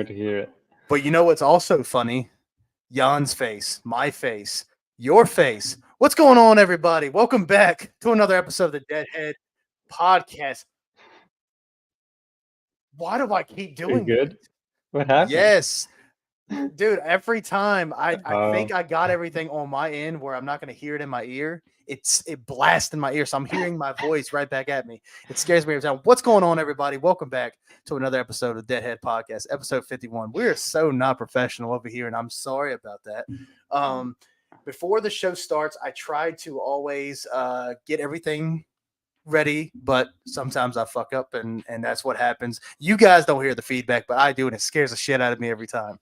wait to hear it. But you know what's also funny? Jan's face, my face, your face. What's going on, everybody? Welcome back to another episode of the Deadhead Podcast. Why do I keep You doing good? that? What happened? Yes. Dude, every time I Oh. think I got everything on my end where I'm not going to hear it in my ear. It blasts in my ear, so I'm hearing my voice right back at me. It scares me every time. What's going on, everybody? Welcome back to another episode of the Deadhead Podcast, episode 51. We're so not professional over here, and I'm sorry about that. Before the show starts, I try to always get everything ready, but sometimes I fuck up, and that's what happens. You guys don't hear the feedback, but I do, and it scares the shit out of me every time.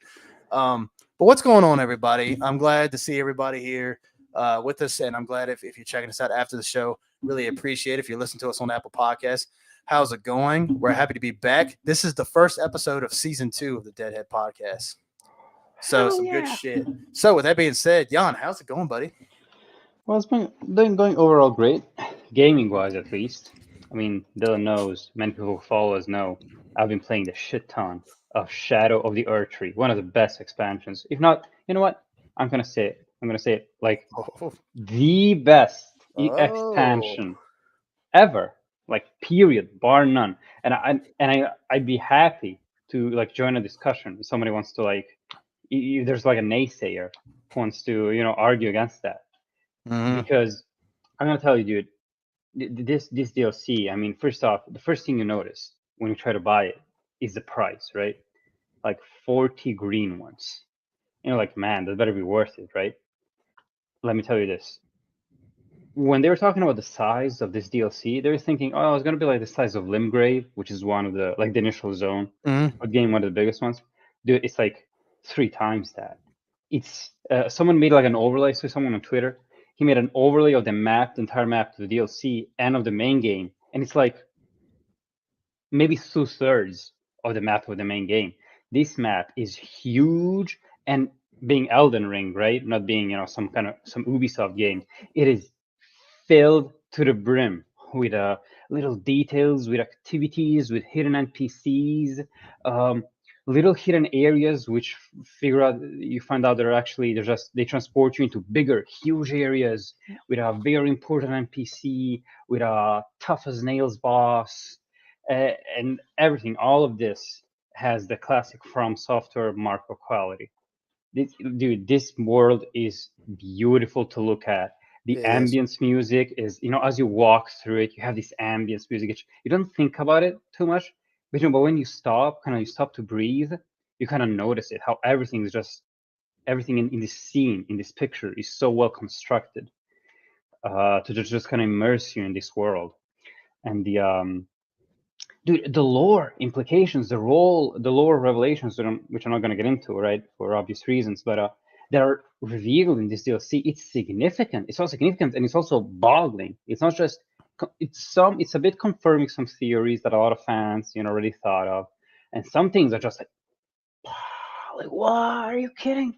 But what's going on, everybody? I'm glad to see everybody here with us, and I'm glad if you're checking us out after the show. Really appreciate it if you listen to us on Apple Podcasts. How's it going? We're happy to be back. This is the first episode of season 2 of the Deadhead Podcast. So Hell some good yeah. shit. So with that being said, Jan, how's it going, buddy? Well, it's been going overall great, gaming-wise at least. I mean, Dylan knows, many people who follow us know, I've been playing the shit ton of Shadow of the Erdtree, one of the best expansions. If not, you know what? I'm gonna say it like Oh, the best Oh. expansion ever, like period, bar none. And I'd be happy to like join a discussion if somebody wants to like, if there's like a naysayer who wants to argue against that. Because I'm gonna tell you, dude, this DLC. I mean, first off, the first thing you notice when you try to buy it is the price, right? Like 40 green ones. Like, man, that better be worth it, right? Let me tell you this. When they were talking about the size of this DLC, they were thinking, oh, it's gonna be like the size of Limgrave, which is one of the like the initial zone, a game, one of the biggest ones. Dude, it's like 3 times that. It's someone made like an overlay. So someone on Twitter, he made an overlay of the map, the entire map to the DLC and of the main game, and it's like maybe 2/3 of the map of the main game. This map is huge, and being Elden Ring, right? Not being some Ubisoft game, it is filled to the brim with little details, with activities, with hidden NPCs, little hidden areas which you find out they transport you into bigger, huge areas with a very important NPC, with a tough as nails boss, and everything. All of this has the classic From Software mark of quality. This world is beautiful to look at. The ambience music is, as you walk through it, you have this ambience music. You don't think about it too much, but when you stop, you stop to breathe, you kind of notice it, how everything in this scene, in this picture, is so well constructed to just kind of immerse you in this world. And the lore implications, the lore revelations, which I'm not going to get into, right, for obvious reasons, but that are revealed in this DLC, it's significant. It's also significant, and it's also boggling. It's not just it's a bit confirming some theories that a lot of fans already thought of, and some things are just like what, are you kidding?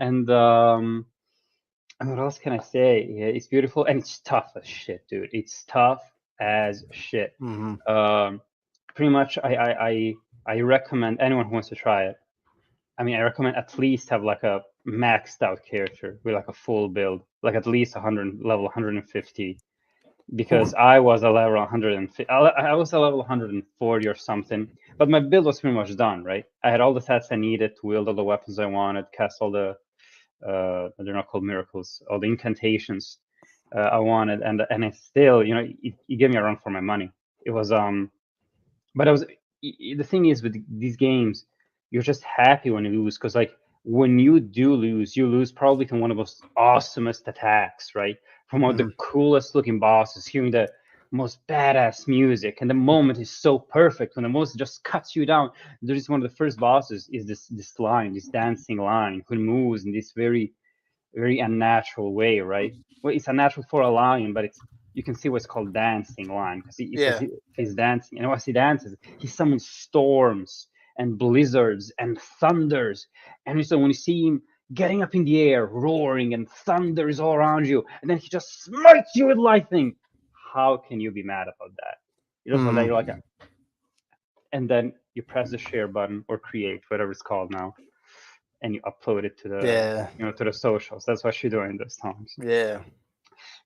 And what else can I say? Yeah, it's beautiful, and it's tough as shit, dude. It's tough as shit. Pretty much, I recommend anyone who wants to try it. I mean, I recommend at least have like a maxed out character with like a full build, like at least level 150, because I was a level 150. I was a level 140 or something, but my build was pretty much done, right? I had all the stats I needed to wield all the weapons I wanted, cast all the they're not called miracles, all the incantations I wanted, and it still, it gave me a run for my money. It was but the thing is with these games, you're just happy when you lose, because like when you do lose, you lose probably to one of the most awesomest attacks, right? From one of the coolest looking bosses, hearing the most badass music, and the moment is so perfect when the most just cuts you down. There's one of the first bosses is this dancing line who moves in this very, very unnatural way, right? Well, it's unnatural for a lion, but you can see what's called dancing line, because he's dancing, and as he dances, he summons storms and blizzards and thunders, and so when you see him getting up in the air, roaring, and thunder is all around you, and then he just smites you with lightning, how can you be mad about that? You just that you're like, and then you press the share button or create, whatever it's called now, and you upload it to the to the socials. That's what you do in those times. Yeah.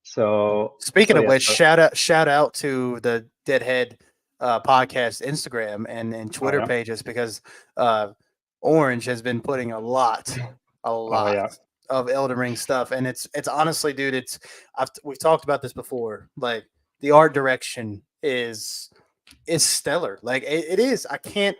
So speaking of yeah, which, shout out to the Deadhead podcast Instagram and Twitter pages, because Orange has been putting a lot of Elden Ring stuff, and it's honestly, dude, we've talked about this before. Like, the art direction is stellar. Like, it is. I can't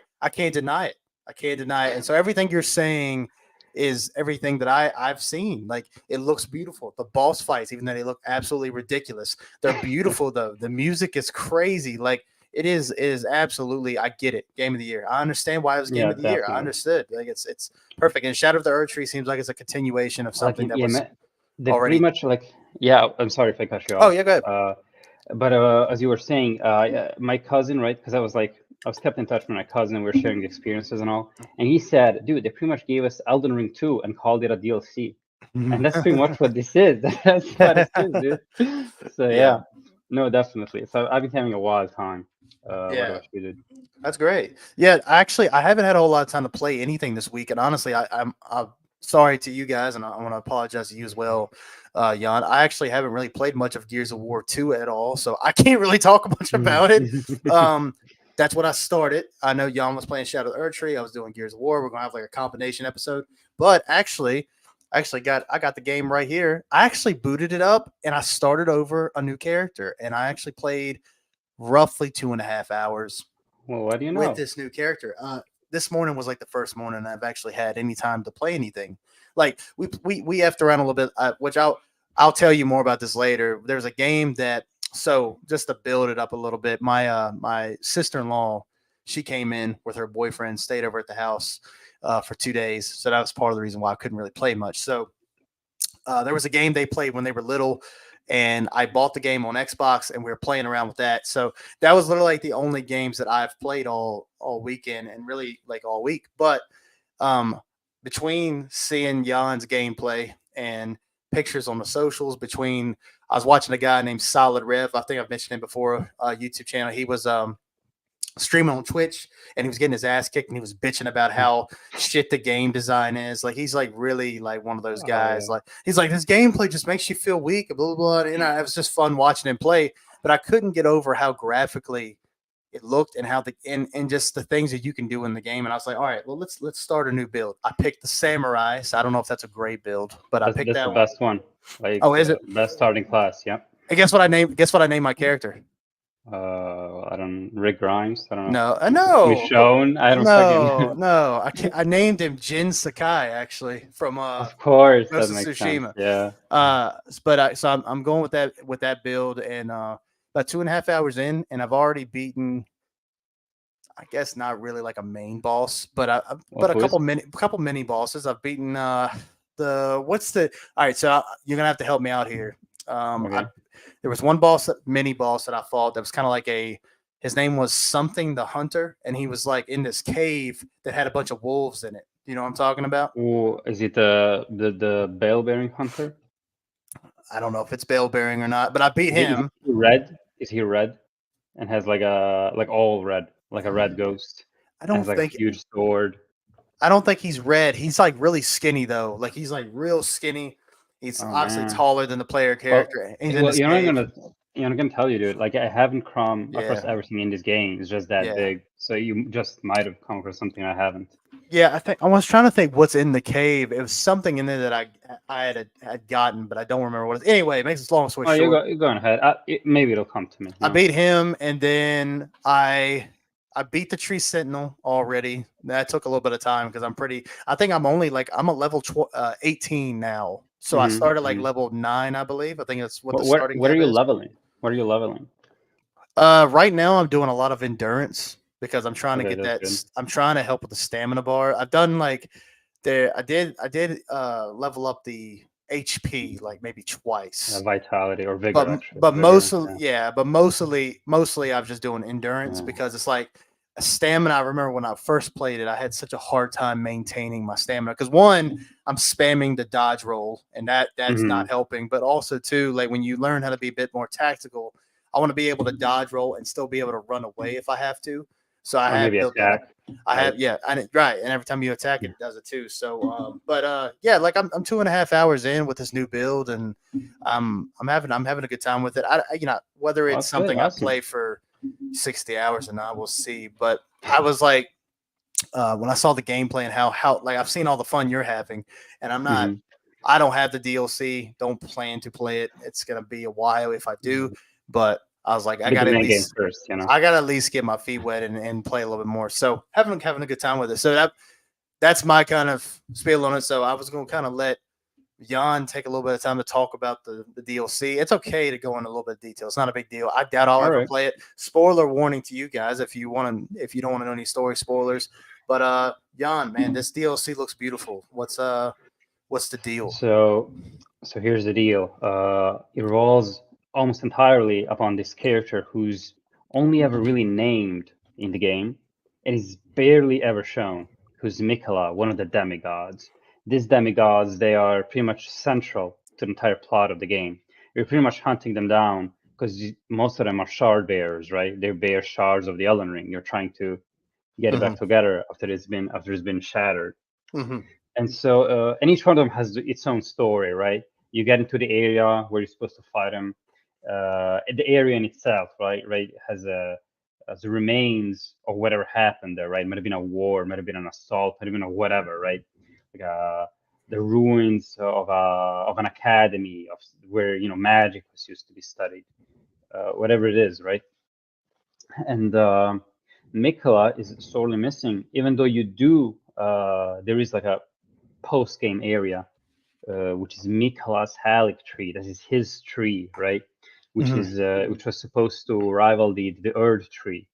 deny it. I can't deny it. And so everything you're saying is everything that I've seen. Like, it looks beautiful. The boss fights, even though they look absolutely ridiculous, they're beautiful. The music is crazy. Like, it is absolutely, I get it. Game of the year. I understand why it was game of the year. I understood. Like, it's perfect. And Shadow of the Erdtree seems like it's a continuation of something that was they already pretty much like. Yeah, I'm sorry if I cut you off. Oh yeah, go ahead. But as you were saying, my cousin, right? Because I was kept in touch with my cousin, and we were sharing the experiences and all. And he said, dude, they pretty much gave us Elden Ring 2 and called it a DLC. And that's pretty much what this is. That's what it is, dude. So yeah, no, definitely. So I've been having a wild time. What you did. That's great. Yeah, actually, I haven't had a whole lot of time to play anything this week, and honestly, I'm sorry to you guys, and I want to apologize to you as well, Jan. I actually haven't really played much of Gears of War 2 at all, so I can't really talk much about it. That's what I started. I know Jan was playing Shadow of the Erdtree. I was doing Gears of War. We're gonna have like a combination episode. But actually, I got the game right here. I actually booted it up and I started over a new character, and I actually played roughly 2.5 hours. Well, what do you know? With this new character? This morning was like the first morning I've actually had any time to play anything. Like, we effed around a little bit, which I'll tell you more about this later. There's a game that, so just to build it up a little bit, my sister-in-law, she came in with her boyfriend, stayed over at the house for 2 days. So that was part of the reason why I couldn't really play much. So there was a game they played when they were little, and I bought the game on Xbox, and we were playing around with that. So that was literally like the only games that I've played all weekend, and really like all week. But between seeing Jan's gameplay and pictures on the socials, I was watching a guy named Solid Rev. I think I've mentioned him before, YouTube channel. He was streaming on Twitch, and he was getting his ass kicked, and he was bitching about how shit the game design is. Like, he's like really like one of those guys. Like, he's like, this gameplay just makes you feel weak, blah, blah, blah. And it was just fun watching him play, but I couldn't get over how graphically it looked and how and just the things that you can do in the game. And I was like, all right, well, let's start a new build. I picked the Samurai. So I don't know if that's a great build, but I picked that the best one. Like, is it best starting class? Yeah. And guess what I named my character? I don't. Rick Grimes. I don't know. No. Michonne. I don't. No. I named him Jin Sakai, actually, from Of course, Ghost that of makes Tsushima. sense. Yeah. So I'm going with that build, and about 2.5 hours in, and I've already beaten, I guess not really like a main boss, but a couple mini bosses. I've beaten all right. So you're gonna have to help me out here. Okay. There was one mini boss that I fought that was kind of like his name was something the Hunter, and he was like in this cave that had a bunch of wolves in it. You know what I'm talking about? Oh, is it the Bale-bearing Hunter? I don't know if it's Bale-bearing or not, but I beat him. Is he red? And has like all red, like a red ghost. I don't think a huge sword. I don't think he's red. He's like really skinny though. Like, he's like real skinny. He's obviously taller than the player character. I'm gonna tell you, dude. Like, I haven't come across everything in this game. It's just that big. So you just might have come across something I haven't. Yeah, I was trying to think what's in the cave. It was something in there that I had gotten, but I don't remember what it is. Anyway, it makes this long story short. You're going ahead. Maybe it'll come to me. I beat him, and then I beat the Tree Sentinel already. That took a little bit of time because I think I'm only I'm a level 18 now. So I started level 9, I believe. I think that's what the starting. What are you leveling? What are you leveling? Right now I'm doing a lot of endurance because I'm trying to get that. Good. I'm trying to help with the stamina bar. I've done I did level up the HP like maybe twice. Vitality or vigor. But mostly I'm just doing endurance because it's like a stamina. I remember when I first played it, I had such a hard time maintaining my stamina because one, I'm spamming the dodge roll, and that's not helping. But also too, like when you learn how to be a bit more tactical, I want to be able to dodge roll and still be able to run away if I have to. So I Or have maybe built that up. attack. I Right. have, yeah, right. And every time you attack, Yeah. it does it too. So, yeah, like I'm 2.5 hours in with this new build, and I'm having a good time with it. Whether Well, it's that's good. something I Awesome. play for 60 hours or not, we'll see. But I was like, when I saw the gameplay and how like I've seen all the fun you're having, and Hmm. I don't have the DLC. Don't plan to play it. It's gonna be a while if I do. But I was like, Get the main game first, you know. I gotta at least get my feet wet and play a little bit more. So having a good time with it. So that's my kind of spiel on it. So I was gonna kind of let Jan take a little bit of time to talk about the DLC. It's okay to go into a little bit of detail. It's not a big deal. I doubt I'll All ever right. play it. Spoiler warning to you guys if you don't want to know any story spoilers. But Jan, man, this DLC looks beautiful. What's the deal? So, so here's the deal. It revolves almost entirely upon this character who's only ever really named in the game and is barely ever shown, who's Mikola, one of the demigods. These demigods, they are pretty much central to the entire plot of the game. You're pretty much hunting them down because most of them are shard bearers, right? They bear shards of the Elden Ring. You're trying to get it Mm-hmm. back together after it's been shattered. Mm-hmm. And so, and each one of them has its own story, right? You get into the area where you're supposed to fight them. The area in itself, right, has the remains of whatever happened there, right? It might have been a war, might have been an assault, might have been a whatever, right? Like the ruins of an academy of where magic was used to be studied, whatever it is, right? And Mikola is sorely missing, even though you do. There is like a post-game area, which is Mikola's Haligtree. That is his tree, right? Which was supposed to rival the Erd tree.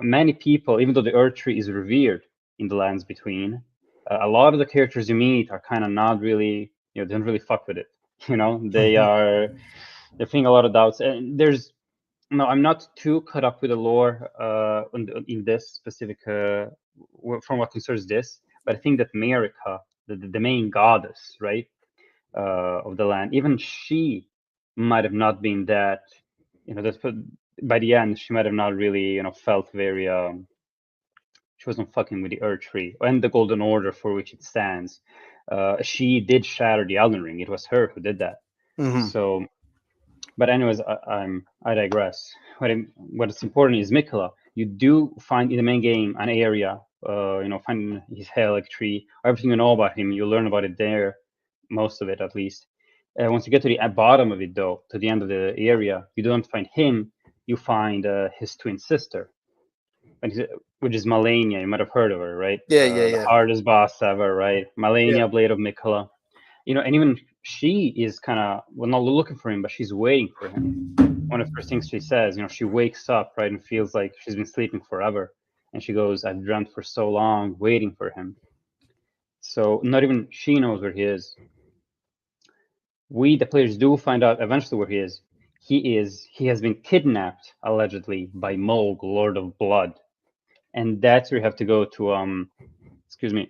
Many people, even though the Erd tree is revered in the lands between, a lot of the characters you meet are kind of not really, they don't really fuck with it. They're feeling a lot of doubts, and there's no, I'm not too caught up with the lore in this specific from what concerns this, but I think that Marika, the main goddess, right, of the land, even she might have not been that, by the end she might have not really, felt very. She wasn't fucking with the Earth Tree and the Golden Order for which it stands. She did shatter the Elden Ring. It was her who did that. Mm-hmm. So. But anyways, I digress. What's important is Mikola. You do find in the main game an area, find his Helic tree, everything you know about him. You learn about it there, most of it at least. Once you get to the bottom of it, though, to the end of the area, you don't find him. You find his twin sister, which is Malenia. You might have heard of her, right? Yeah, The hardest boss ever, right? yeah. Malenia, Blade of Mikola. And even she is kind of not looking for him, but she's waiting for him. One of the first things she says, she wakes up, right, and feels like she's been sleeping forever, and she goes, "I've dreamt for so long, waiting for him." So not even she knows where he is. We, the players, do find out eventually where he is. He has been kidnapped allegedly by Mulg, Lord of Blood, and that's where you have to go to. Excuse me.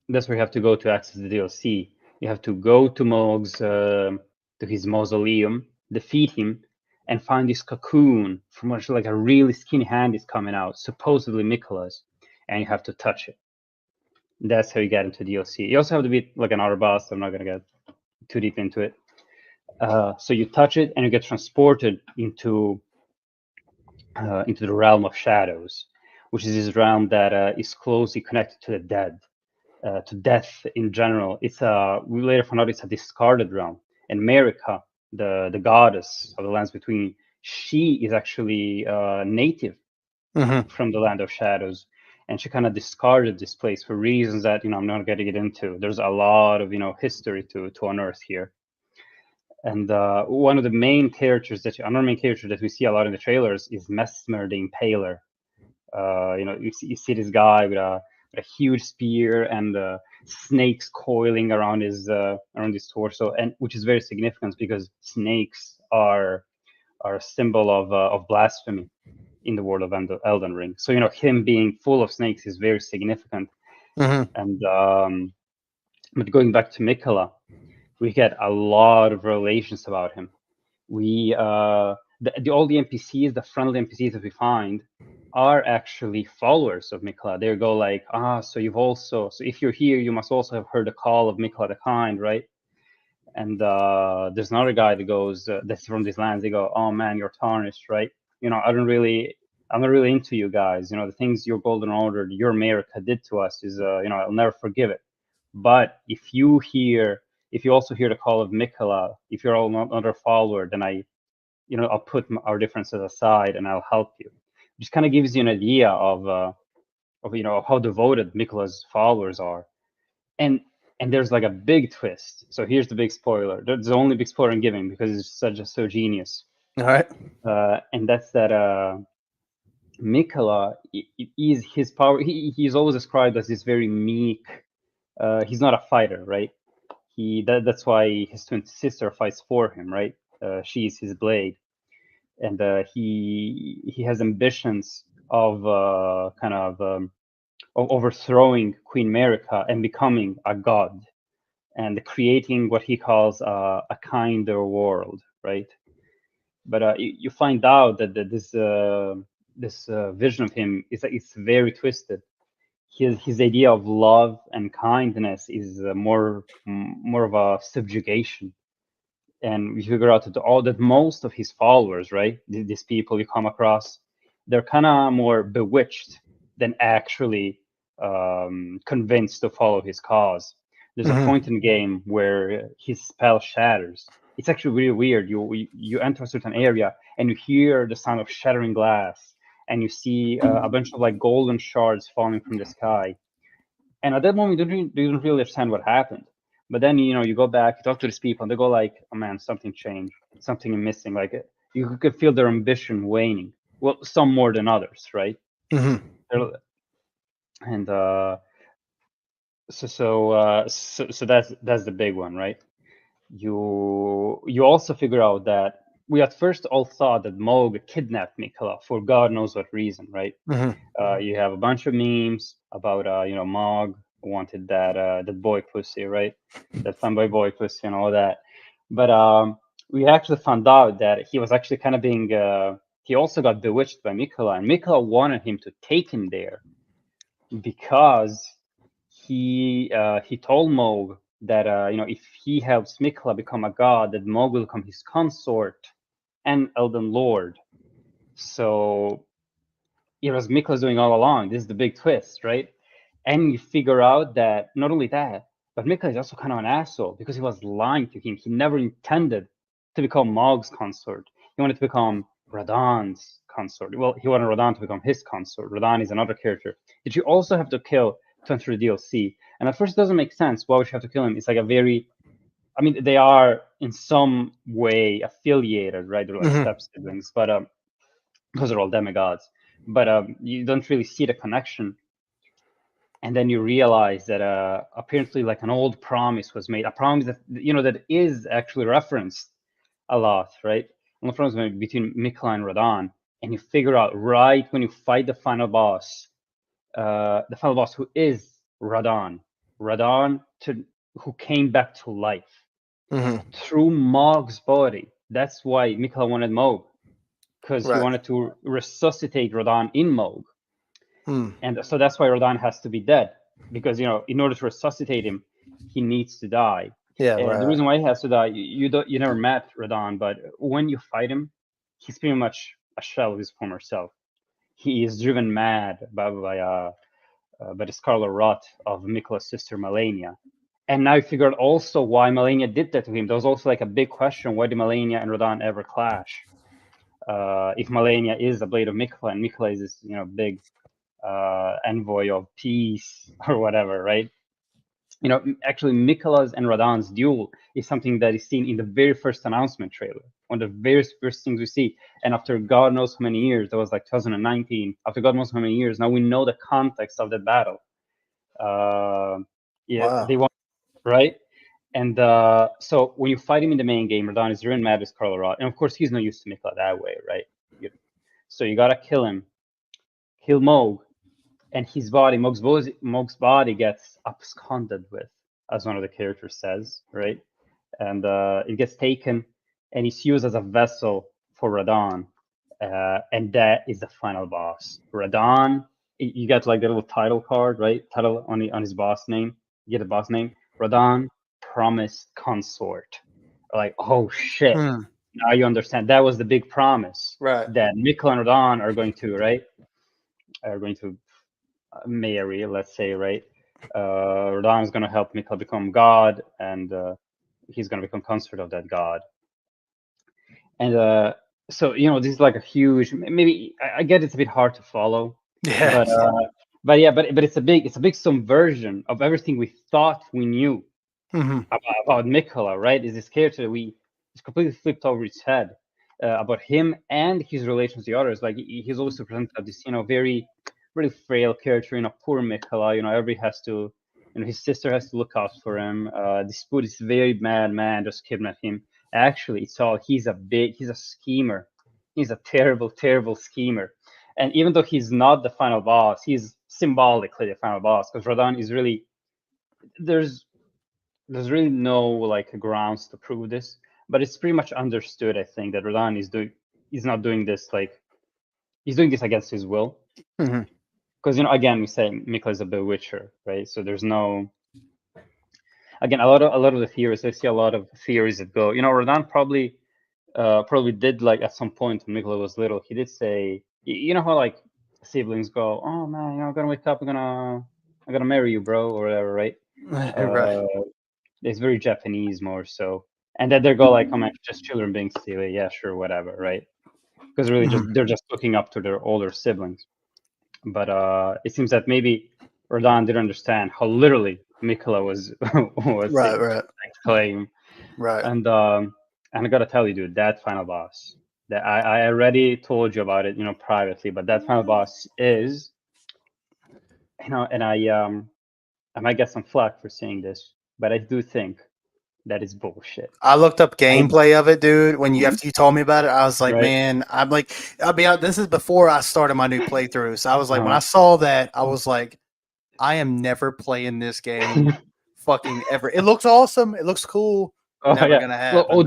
That's where you have to go to access the DLC. You have to go to Mog's to his mausoleum, defeat him, and find this cocoon from which like a really skinny hand is coming out, supposedly Mikola's, and you have to touch it. That's how you get into DLC. You also have to beat like another boss. I'm not gonna get too deep into it. So you touch it, and you get transported into the realm of shadows, which is this realm that is closely connected to the dead. To death in general. We later found out it's a discarded realm. And Marika, the goddess of the lands between, she is actually native from the land of shadows, and she kind of discarded this place for reasons that I'm not going to get into. There's a lot of history to unearth here. And one of the main characters another main character that we see a lot in the trailers is Mesmer the Impaler. You see this guy with a huge spear and snakes coiling around his torso, and which is very significant because snakes are a symbol of blasphemy in the world of Elden Ring. So him being full of snakes is very significant. And but going back to Mikola, we get a lot of revelations about him. We all the NPCs, the friendly NPCs that we find, are actually followers of Mikla. They go like, so if you're here, you must also have heard the call of Mikla the Kind, right? And there's another guy that goes, that's from these lands. They go, oh man, you're tarnished, right? I'm not really into you guys. The things your Golden Order, your America did to us is, I'll never forgive it. But if you also hear the call of Mikla, if you're all another follower, then I'll put our differences aside and I'll help you. It just kind of gives you an idea of how devoted Mikla's followers are. And there's like a big twist. So here's the big spoiler. That's the only big spoiler I'm giving because it's so genius. All right. And that's that Mikla is his power. He's always described as this very meek. He's not a fighter, right? That's why his twin sister fights for him, right? She's his blade, and he has ambitions of of overthrowing Queen America and becoming a god and creating what he calls a kinder world, right? But you find out that this vision of him it's very twisted. His idea of love and kindness is more of a subjugation, and we figure out that most of his followers, right, these people you come across, they're kind of more bewitched than actually convinced to follow his cause. There's a point in the game where his spell shatters. It's actually really weird. You enter a certain area and you hear the sound of shattering glass, and you see a bunch of like golden shards falling from the sky. And at that moment, you don't really understand what happened. But then you go back, you talk to these people, and they go like, "Oh man, something changed, something missing." Like you could feel their ambition waning. Well, some more than others, right? And so that's the big one, right? You also figure out that we at first all thought that Moog kidnapped Mikla for God knows what reason, right? You have a bunch of memes about Moog wanted that boy pussy, right? That fanboy boy pussy and all that. But we actually found out that he was actually kind of being he also got bewitched by Mikla, and Mikla wanted him to take him there because he told Moog that if he helps Mikla become a god, that Moog will become his consort and Elden Lord. So it was Mikla's doing all along. This is the big twist, right? And you figure out that not only that, but Mikla is also kind of an asshole because he was lying to him. He never intended to become Moog's consort. He wanted to become Radahn's consort. Well, he wanted Radahn to become his consort. Radahn is another character that you also have to kill to enter the DLC. And at first, it doesn't make sense. Why would you have to kill him? It's like they are in some way affiliated, right? They're like step siblings, but because they're all demigods. But you don't really see the connection. And then you realize that apparently like an old promise was made, a promise that that is actually referenced a lot, right? And the promise between Mikla and Radahn, and you figure out right when you fight the final boss who is Radahn who came back to life through Moog's body. That's why Mikla wanted Moog, because he wanted to resuscitate Radahn in Moog. And so that's why Radahn has to be dead, because in order to resuscitate him, he needs to die. The reason why he has to die, you never met Radahn, but when you fight him, he's pretty much a shell of his former self. He is driven mad by the scarlet rot of Mikla's sister Malenia. And now you figure out also why Malenia did that to him. There was also like a big question: why did Malenia and Radahn ever clash? If Malenia is a blade of Mikla and Mikla is this big envoy of peace or whatever, right? Actually Mikla's and Radahn's duel is something that is seen in the very first announcement trailer, one of the very first things we see. And after God knows how many years, that was like 2019, after God knows how many years, now we know the context of that battle. They won, right? And so when you fight him in the main game, Radahn is driven mad with Scarlet Rot, and of course he's not used to Mikla that way, right? So you gotta kill him, kill Moog, and his body, Moog's body gets absconded with, as one of the characters says, right? And it gets taken, and it's used as a vessel for Radahn. and that is the final boss. Radahn, you get like the little title card, right? Title on his boss name. You get the boss name. Radahn, promised consort. Like, oh shit! Hmm. Now you understand. That was the big promise Right. that Mikkel and Radahn are going to marry. Let's say, right? Radahn is going to help Mikkel become god, and he's going to become consort of that god. And so this is like a huge. Maybe I get it's a bit hard to follow, Yeah. but it's a big subversion of everything we thought we knew Mhm. about Mikkola, right? Is this character that it's completely flipped over its head about him and his relations to the others. Like he's also presented as this, very really frail character, poor Mikkola. Everybody has to, his sister has to look out for him. This Buddhist very mad man just kidnapped him. Actually, he's a schemer. He's a terrible, terrible schemer. And even though he's not the final boss, he's symbolically the final boss because Radahn is really there's really no like grounds to prove this, but it's pretty much understood, I think, that Radahn he's not doing this like he's doing this against his will. Mhm. Because again, we say Mikkel is a bewitcher, right? So there's no again a lot of the theories. I see a lot of theories that go, Radahn probably did like at some point when Mikkel was little, he did say, how like siblings go, oh man, I'm gonna wake up, I'm gonna marry you, bro, or whatever, right? Right. It's very Japanese more so, and then they go like, "Oh man, just children being silly, yeah, sure, whatever," right? Because really, they're just looking up to their older siblings. But it seems that maybe Radahn didn't understand how literally Mikkola was Right. claim, Right. and I gotta tell you, dude, that final boss that I already told you about it, privately, but that final boss is, and I might get some flack for saying this, but I do think that is bullshit. I looked up gameplay of it, dude. When Mhm. after you told me about it, I was like, Right. man, I'll be out. This is before I started my new playthrough, so I was like, when I saw that, I was like, I am never playing this game, fucking ever. It looks awesome. It looks cool. Oh Never yeah. gonna Well, happen. No.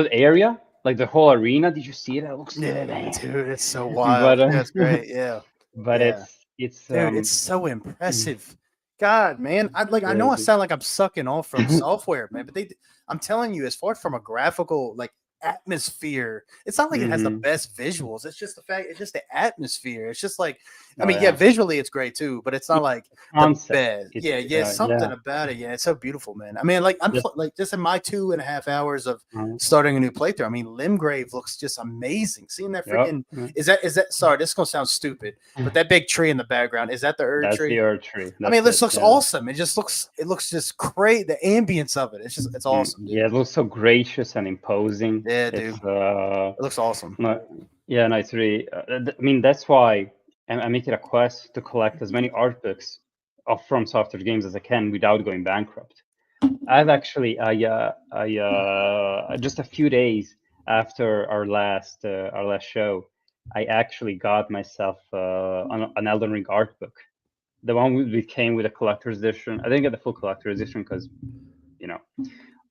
that area, like the whole arena. Did you see it? It looks Yeah, man. dude, it's so wild. But That's great. Yeah, but yeah, it's dude, it's so mm, impressive. God, man, I know I crazy. sound like I'm sucking off from software, man, but I'm telling you, as far from a graphical like atmosphere, it's not like it has the Hmm. best visuals. It's just the fact, it's just the atmosphere. It's just like, I Oh mean, yeah, yeah. visually it's great too, but it's not like the Concept. best. It's Yeah, something yeah. about it. Yeah, it's so beautiful, man. I mean, like Just, like just in my 2.5 hours of uh, starting a new playthrough. I mean, Limgrave looks just amazing. Seeing that yep. freaking is that sorry, this is gonna sound stupid, but that big tree in the background, is that the Erd That's the tree? Earth tree. I mean, That's this it. looks Yeah. awesome. It looks just great. The ambience of it, it's awesome, dude. Yeah. It looks so gracious and imposing. Yeah, dude. It's It looks awesome. no, yeah. No, it's really. I mean, that's why I make it a quest to collect as many art books of From Software games as I can without going bankrupt. I've actually, just a few days after our last show, I actually got myself an Elden Ring art book. The one we came with a collector's edition. I didn't get the full collector's edition because,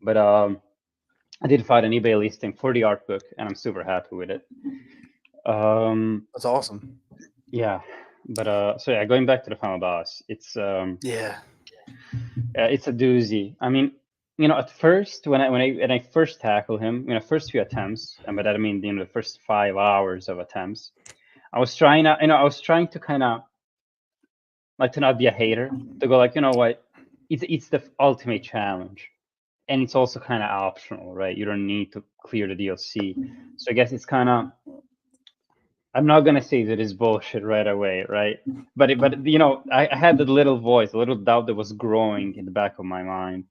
but I did find an eBay listing for the art book, and I'm super happy with it. That's awesome. Yeah, but so yeah, going back to the final boss, Yeah. it's a doozy. I mean, at first when I first tackle him, first few attempts, and by that I mean the first 5 hours of attempts, I was trying to kind of like to not be a hater, to go like, what, it's the ultimate challenge, and it's also kind of optional, right? You don't need to clear the DLC, so I guess it's kind of. I'm not gonna say that it's bullshit right away, right? But I had that little voice, a little doubt that was growing in the back of my mind,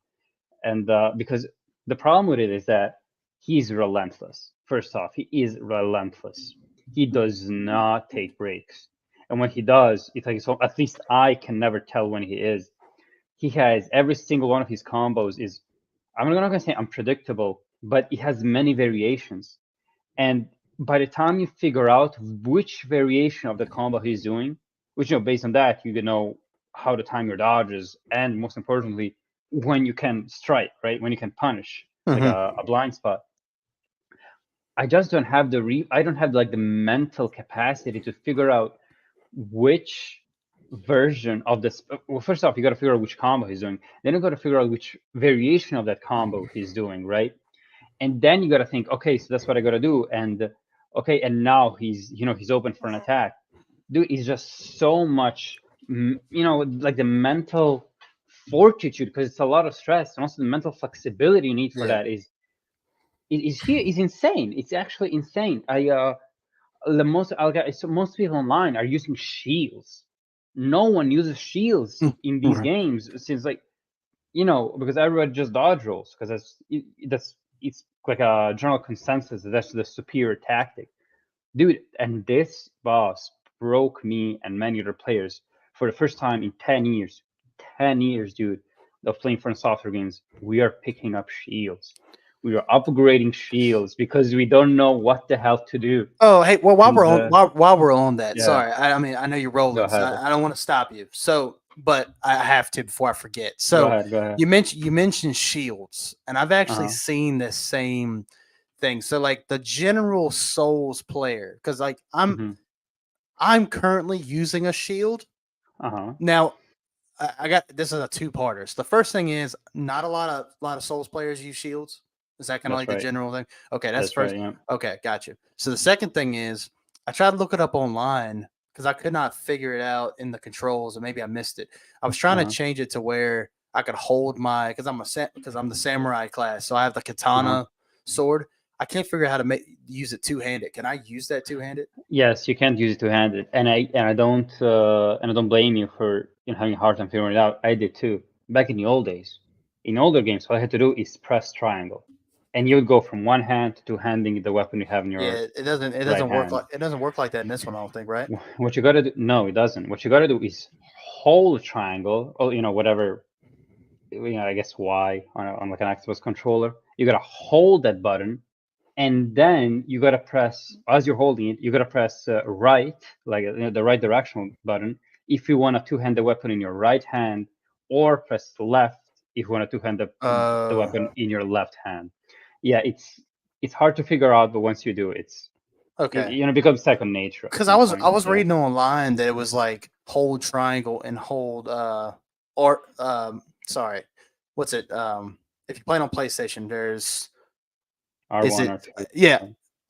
and because the problem with it is that he's relentless. First off, he is relentless. He does not take breaks, and when he does, it's like, so at least I can never tell when he is. He has every single one of his combos is, I'm not gonna say unpredictable, but it has many variations, and by the time you figure out which variation of the combo he's doing, which based on that you can know how to time your dodges, and most importantly, when you can strike, right? When you can punish like Mhm. a blind spot. I just don't have I don't have like the mental capacity to figure out which version of this. Well, first off, you got to figure out which combo he's doing. Then you got to figure out which variation of that combo he's doing, right? And then you got to think, okay, so that's what I got to do. And okay, and now he's open for an attack. Dude, it's just so much, like the mental fortitude, because it's a lot of stress, and also the mental flexibility you need for that is insane. It's actually insane. Most people online are using shields. No one uses shields in these games since because everybody just dodge rolls, because it's like a general consensus that that's the superior tactic, dude. And this boss broke me and many other players for the first time in 10 years. 10 years, dude, of playing From Software games. We are picking up shields. We are upgrading shields because we don't know what the hell to do. Oh, hey, well, while we're on that, Yeah. sorry, I mean, I know you're rolling, so I don't want to stop you. So, but I have to before I forget. So, go ahead. you mentioned shields, and I've actually seen this same thing. So, like the general Souls player, because like I'm currently using a shield. Now, I got this is a two-parter. So the first thing is not a lot of Souls players use shields. Is that kind of like the general thing? Okay, that's first. Right, yeah. Okay, got you. So the second thing is I tried to look it up online because I could not figure it out in the controls, and maybe I missed it. I was trying to change it to where I could hold my because I'm the samurai class, so I have the katana sword. I can't figure out how to use it two-handed. Can I use that two-handed? Yes, you can't use it two-handed, and I don't blame you for having a hard time figuring it out. I did too back in the old days. In older games, all I had to do is press triangle, and you would go from one hand to two-handing the weapon you have in your it doesn't work like that in this one, I don't think, right? What you gotta do? No, it doesn't. What you gotta do is hold triangle, or whatever. I guess Y on like an Xbox controller. You gotta hold that button. And then you gotta press, as you're holding it, you gotta press right, like the right directional button, if you want to two-hand the weapon in your right hand, or press left if you want to two-hand the weapon in your left hand. Yeah, it's hard to figure out, but once you do, it's okay. It becomes second nature. Because I was reading online that it was like hold triangle and hold sorry, what's it? If you're playing on PlayStation, there's R1 or 2. Yeah,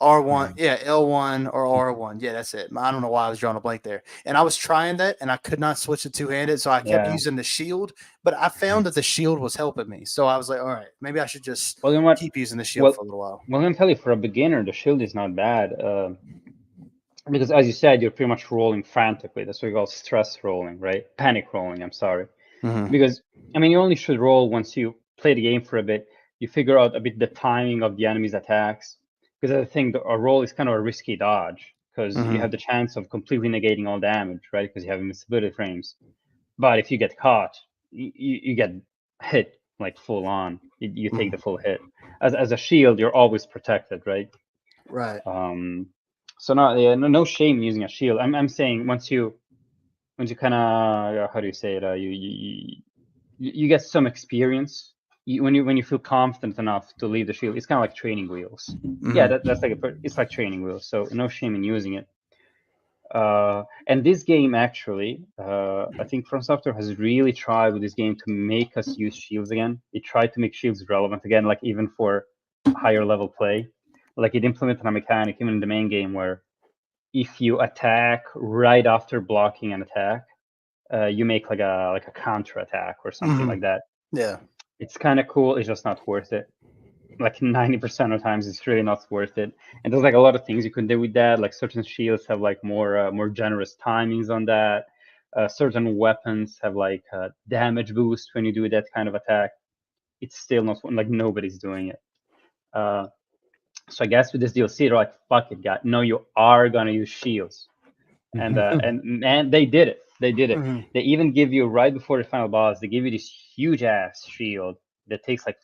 R1, yeah, L1 or R1. Yeah, that's it. I don't know why I was drawing a blank there. And I was trying that, and I could not switch to two-handed, so I kept using the shield. But I found that the shield was helping me, so I was like, all right, maybe I should just keep using the shield for a little while. Well, I'm gonna tell you, for a beginner, the shield is not bad. Because, as you said, you're pretty much rolling frantically. That's what we call stress rolling, right? Panic rolling, I'm sorry. Because, you only should roll once you play the game for a bit. You figure out a bit the timing of the enemy's attacks. Because I think a roll is kind of a risky dodge, because you have the chance of completely negating all damage, right? Because you have invincibility frames. But if you get caught, you get hit like full on. You take the full hit. As a shield, you're always protected, right? Right. So no shame in using a shield. I'm saying once you kind of how do you say it? You get some experience. When you feel confident enough to leave the shield, it's kind of like training wheels. Yeah, that's like it's like training wheels. So no shame in using it. And this game actually, I think From Software has really tried with this game to make us use shields again. It tried to make shields relevant again, like even for higher level play. Like it implemented a mechanic even in the main game where if you attack right after blocking an attack, you make like a counter attack or something like that. Yeah, it's kind of cool. It's just not worth it. Like 90% of times, it's really not worth it. And there's like a lot of things you can do with that. Like certain shields have like more generous timings on that. Certain weapons have like damage boost when you do that kind of attack. It's still not like nobody's doing it. So I guess with this DLC, they're like, fuck it, guy. No, you are gonna use shields. And man, they did it. They did it. They even give you right before the final boss, they give you this huge ass shield that takes like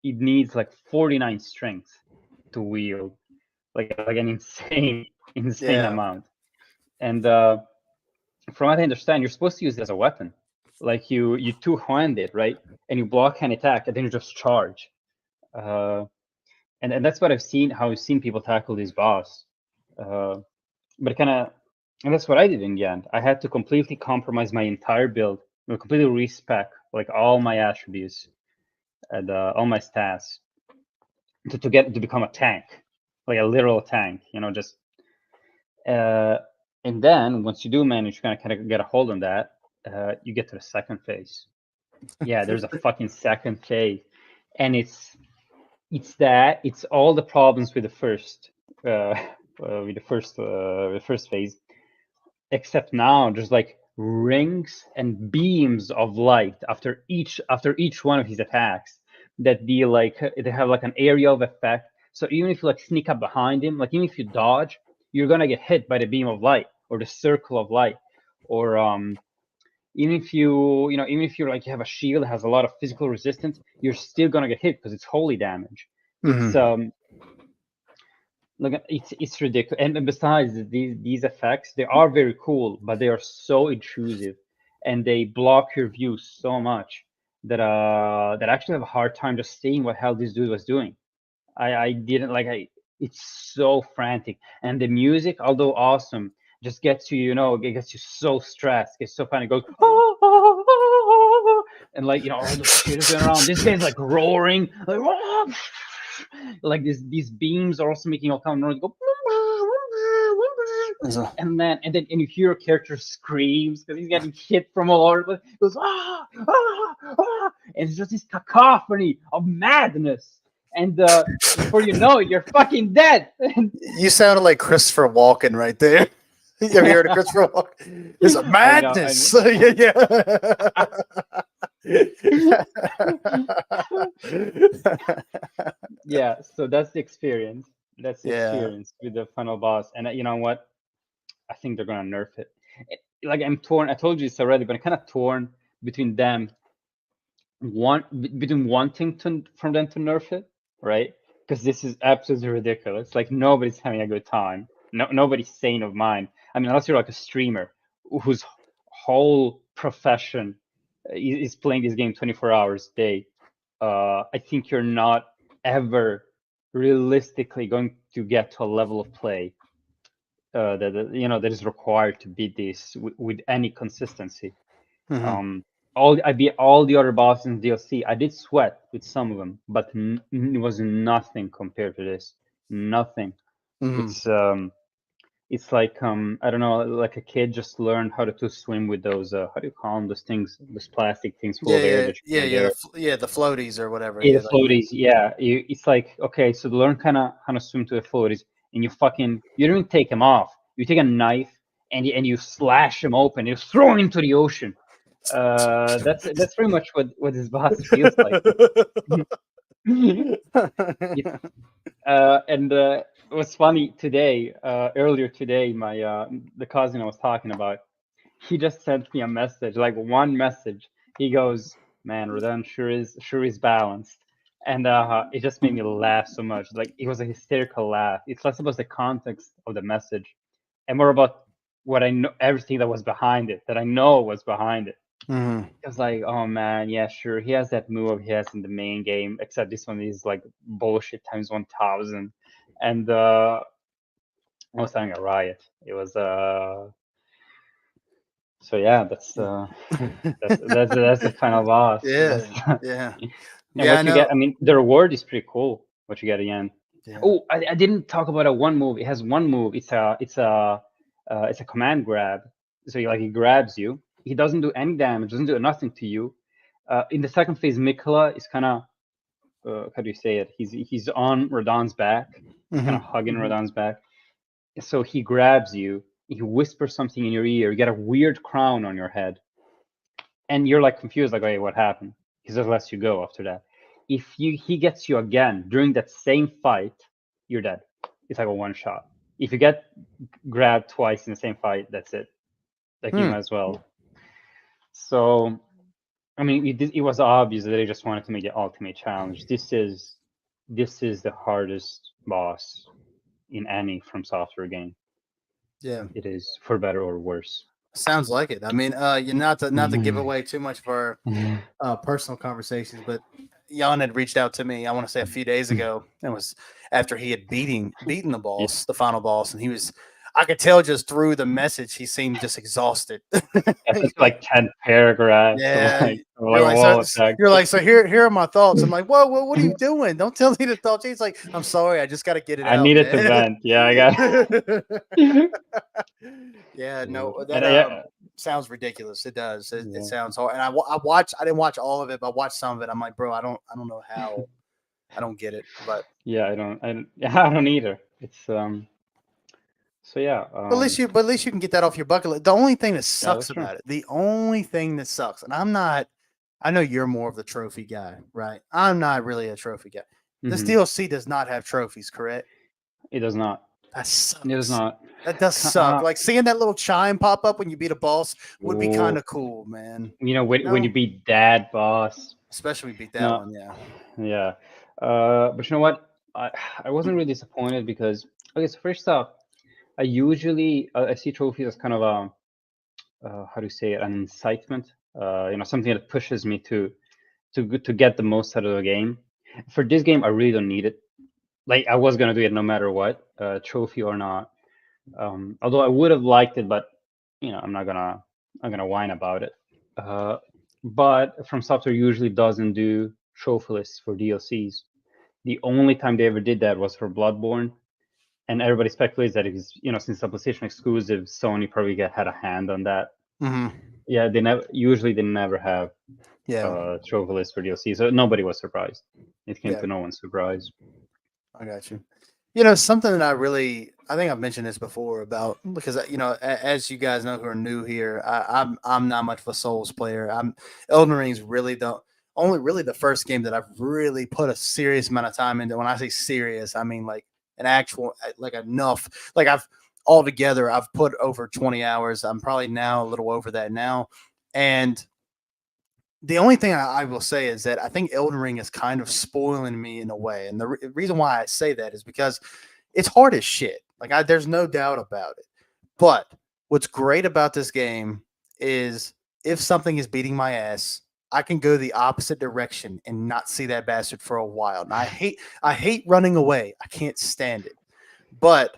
it needs like 49 strength to wield, like an insane amount. And from what I understand, you're supposed to use it as a weapon. Like you two-hand it, right? And you block an attack, and then you just charge. and that's what I've seen. How I've seen people tackle this boss. But kind of, and that's what I did in the end. I had to completely compromise my entire build, completely respec like all my attributes and all my stats to get to become a tank, like a literal tank. Just and then once you do manage to kind of get a hold on that, you get to the second phase. Yeah, there's a fucking second phase, and it's all the problems with the first phase, except now there's like rings and beams of light after each one of his attacks that deal like they have like an area of effect. So even if you like sneak up behind him, like even if you dodge, you're gonna get hit by the beam of light or the circle of light, or even if even if you're like you have a shield that has a lot of physical resistance, you're still gonna get hit because it's holy damage. It's look, it's ridiculous. And besides these effects, they are very cool, but they are so intrusive, and they block your view so much that that I actually have a hard time just seeing what hell this dude was doing. I didn't like it's so frantic, and the music, although awesome, just gets you, it gets you so stressed, gets so funny, it goes and like all the shit is going around. This guy's like roaring, like these beams are also making all kind of noise, go and then you hear a character screams because he's getting hit from all over. It goes and it's just this cacophony of madness. And before you know it, you're fucking dead. You sounded like Christopher Walken right there. Have you heard of Christopher Walken? It's a madness. Yeah, so that's the experience. That's the experience with the final boss. And you know what? I think they're gonna nerf it. Like I'm torn. I told you this already, but I'm kind of torn between them. Between wanting from them to nerf it, right? Because this is absolutely ridiculous. Like nobody's having a good time. Nobody's sane of mind. I mean, unless you're like a streamer whose whole profession is playing this game 24 hours a day. I think you're not ever realistically going to get to a level of play that is required to beat this with any consistency. I beat all the other bosses in DLC. I did sweat with some of them, but it was nothing compared to this. Nothing. It's like I don't know, like a kid just learned how to swim with those how do you call them, those things, those plastic things full of air. The floaties or whatever. Yeah, the floaties. Yeah, it's like, okay, so to learn kind of how to swim to the floaties, and you don't even take them off. You take a knife and you slash them open. You throw them into the ocean. That's pretty much what this boss feels like. And it was funny today. Earlier today, my the cousin I was talking about, he just sent me a message, like one message. He goes, "Man, Radahn sure is balanced," and it just made me laugh so much. Like it was a hysterical laugh. It's less about the context of the message, and more about what I know, everything that was behind it, that I know was behind it. It's like, oh man, yeah, sure, he has that move he has in the main game, except this one is like bullshit times 1000. And I was having a riot. It was so yeah, that's the final boss. Yeah. And what you get, I mean, the reward is pretty cool. What you get at the end. Yeah. Oh, I didn't talk about a one move. It has one move. It's a command grab. So he grabs you. He doesn't do any damage. Doesn't do nothing to you. In the second phase, Miquella is kind of how do you say it? He's on Radahn's back, kind of hugging Radahn's back. So he grabs you. He whispers something in your ear. You get a weird crown on your head, and you're like confused, like, "Hey, what happened?" He just lets you go after that. If he gets you again during that same fight, you're dead. It's like a one shot. If you get grabbed twice in the same fight, that's it. Like you might as well. So, I mean, it was obvious that they just wanted to make the ultimate challenge. This is the hardest boss in any From Software game. Yeah, it is, for better or worse. Sounds like it. I mean, not to give away too much of our personal conversations, but Jan had reached out to me, I want to say a few days ago. It was after he had beaten the Yeah, boss, the final boss, and I could tell just through the message he seemed just exhausted. it's like 10 paragraphs of Yeah, like wall of text. you're like, so here are my thoughts. I'm like, whoa, what are you doing? Don't tell me the thoughts. He's like, I'm sorry, I just got to get it I out, needed to man. vent. Yeah, I got. Yeah, no, that Yeah, sounds ridiculous. It does. It yeah, sounds hard. And I watched. I didn't watch all of it, but I watched some of it. I'm like, bro, I don't know how. I don't get it. But yeah. I don't either. It's So yeah, at least you can get that off your bucket list. The only thing that yeah, sucks that's true. about it, the only thing that sucks, and I'm not. I know you're more of the trophy guy, right? I'm not really a trophy guy. This Hmm. DLC does not have trophies, correct? It does not. That It does sucks. not. That does Ki- suck. Like seeing that little chime pop up when you beat a boss would be kind Ooh, of cool, man. when you No, beat that boss, especially we beat that no, one. Yeah. yeah. But you know what? I I wasn't really disappointed because okay. So first off, I see trophies as kind of how do you say it, an incitement. Something that pushes me to get the most out of the game. For this game, I really don't need it. Like I was gonna do it no matter what, trophy or not. Although I would have liked it, but I'm gonna whine about it. Uh, but From Software usually doesn't do trophy lists for DLCs. The only time they ever did that was for Bloodborne, and everybody speculates that it's since the PlayStation exclusive, Sony probably had a hand on that. Hmm. Yeah, they never have Yeah. trophy list for DLC, so nobody was surprised. It came Yeah. to no one's surprise. I got you. You know, something that I think I've mentioned this before about because as you guys know who are new here, I'm not much of a Souls player. Elden Ring's really the only really the first game that I've really put a serious amount of time into. When I say serious, I mean like an actual like enough. Like altogether I've put over 20 hours. I'm probably now a little over that now, and the only thing I will say is that I think Elden Ring is kind of spoiling me in a way, and the reason why I say that is because it's hard as shit. There's no doubt about it. But what's great about this game is if something is beating my ass, I can go the opposite direction and not see that bastard for a while. And I hate running away. I can't stand it. But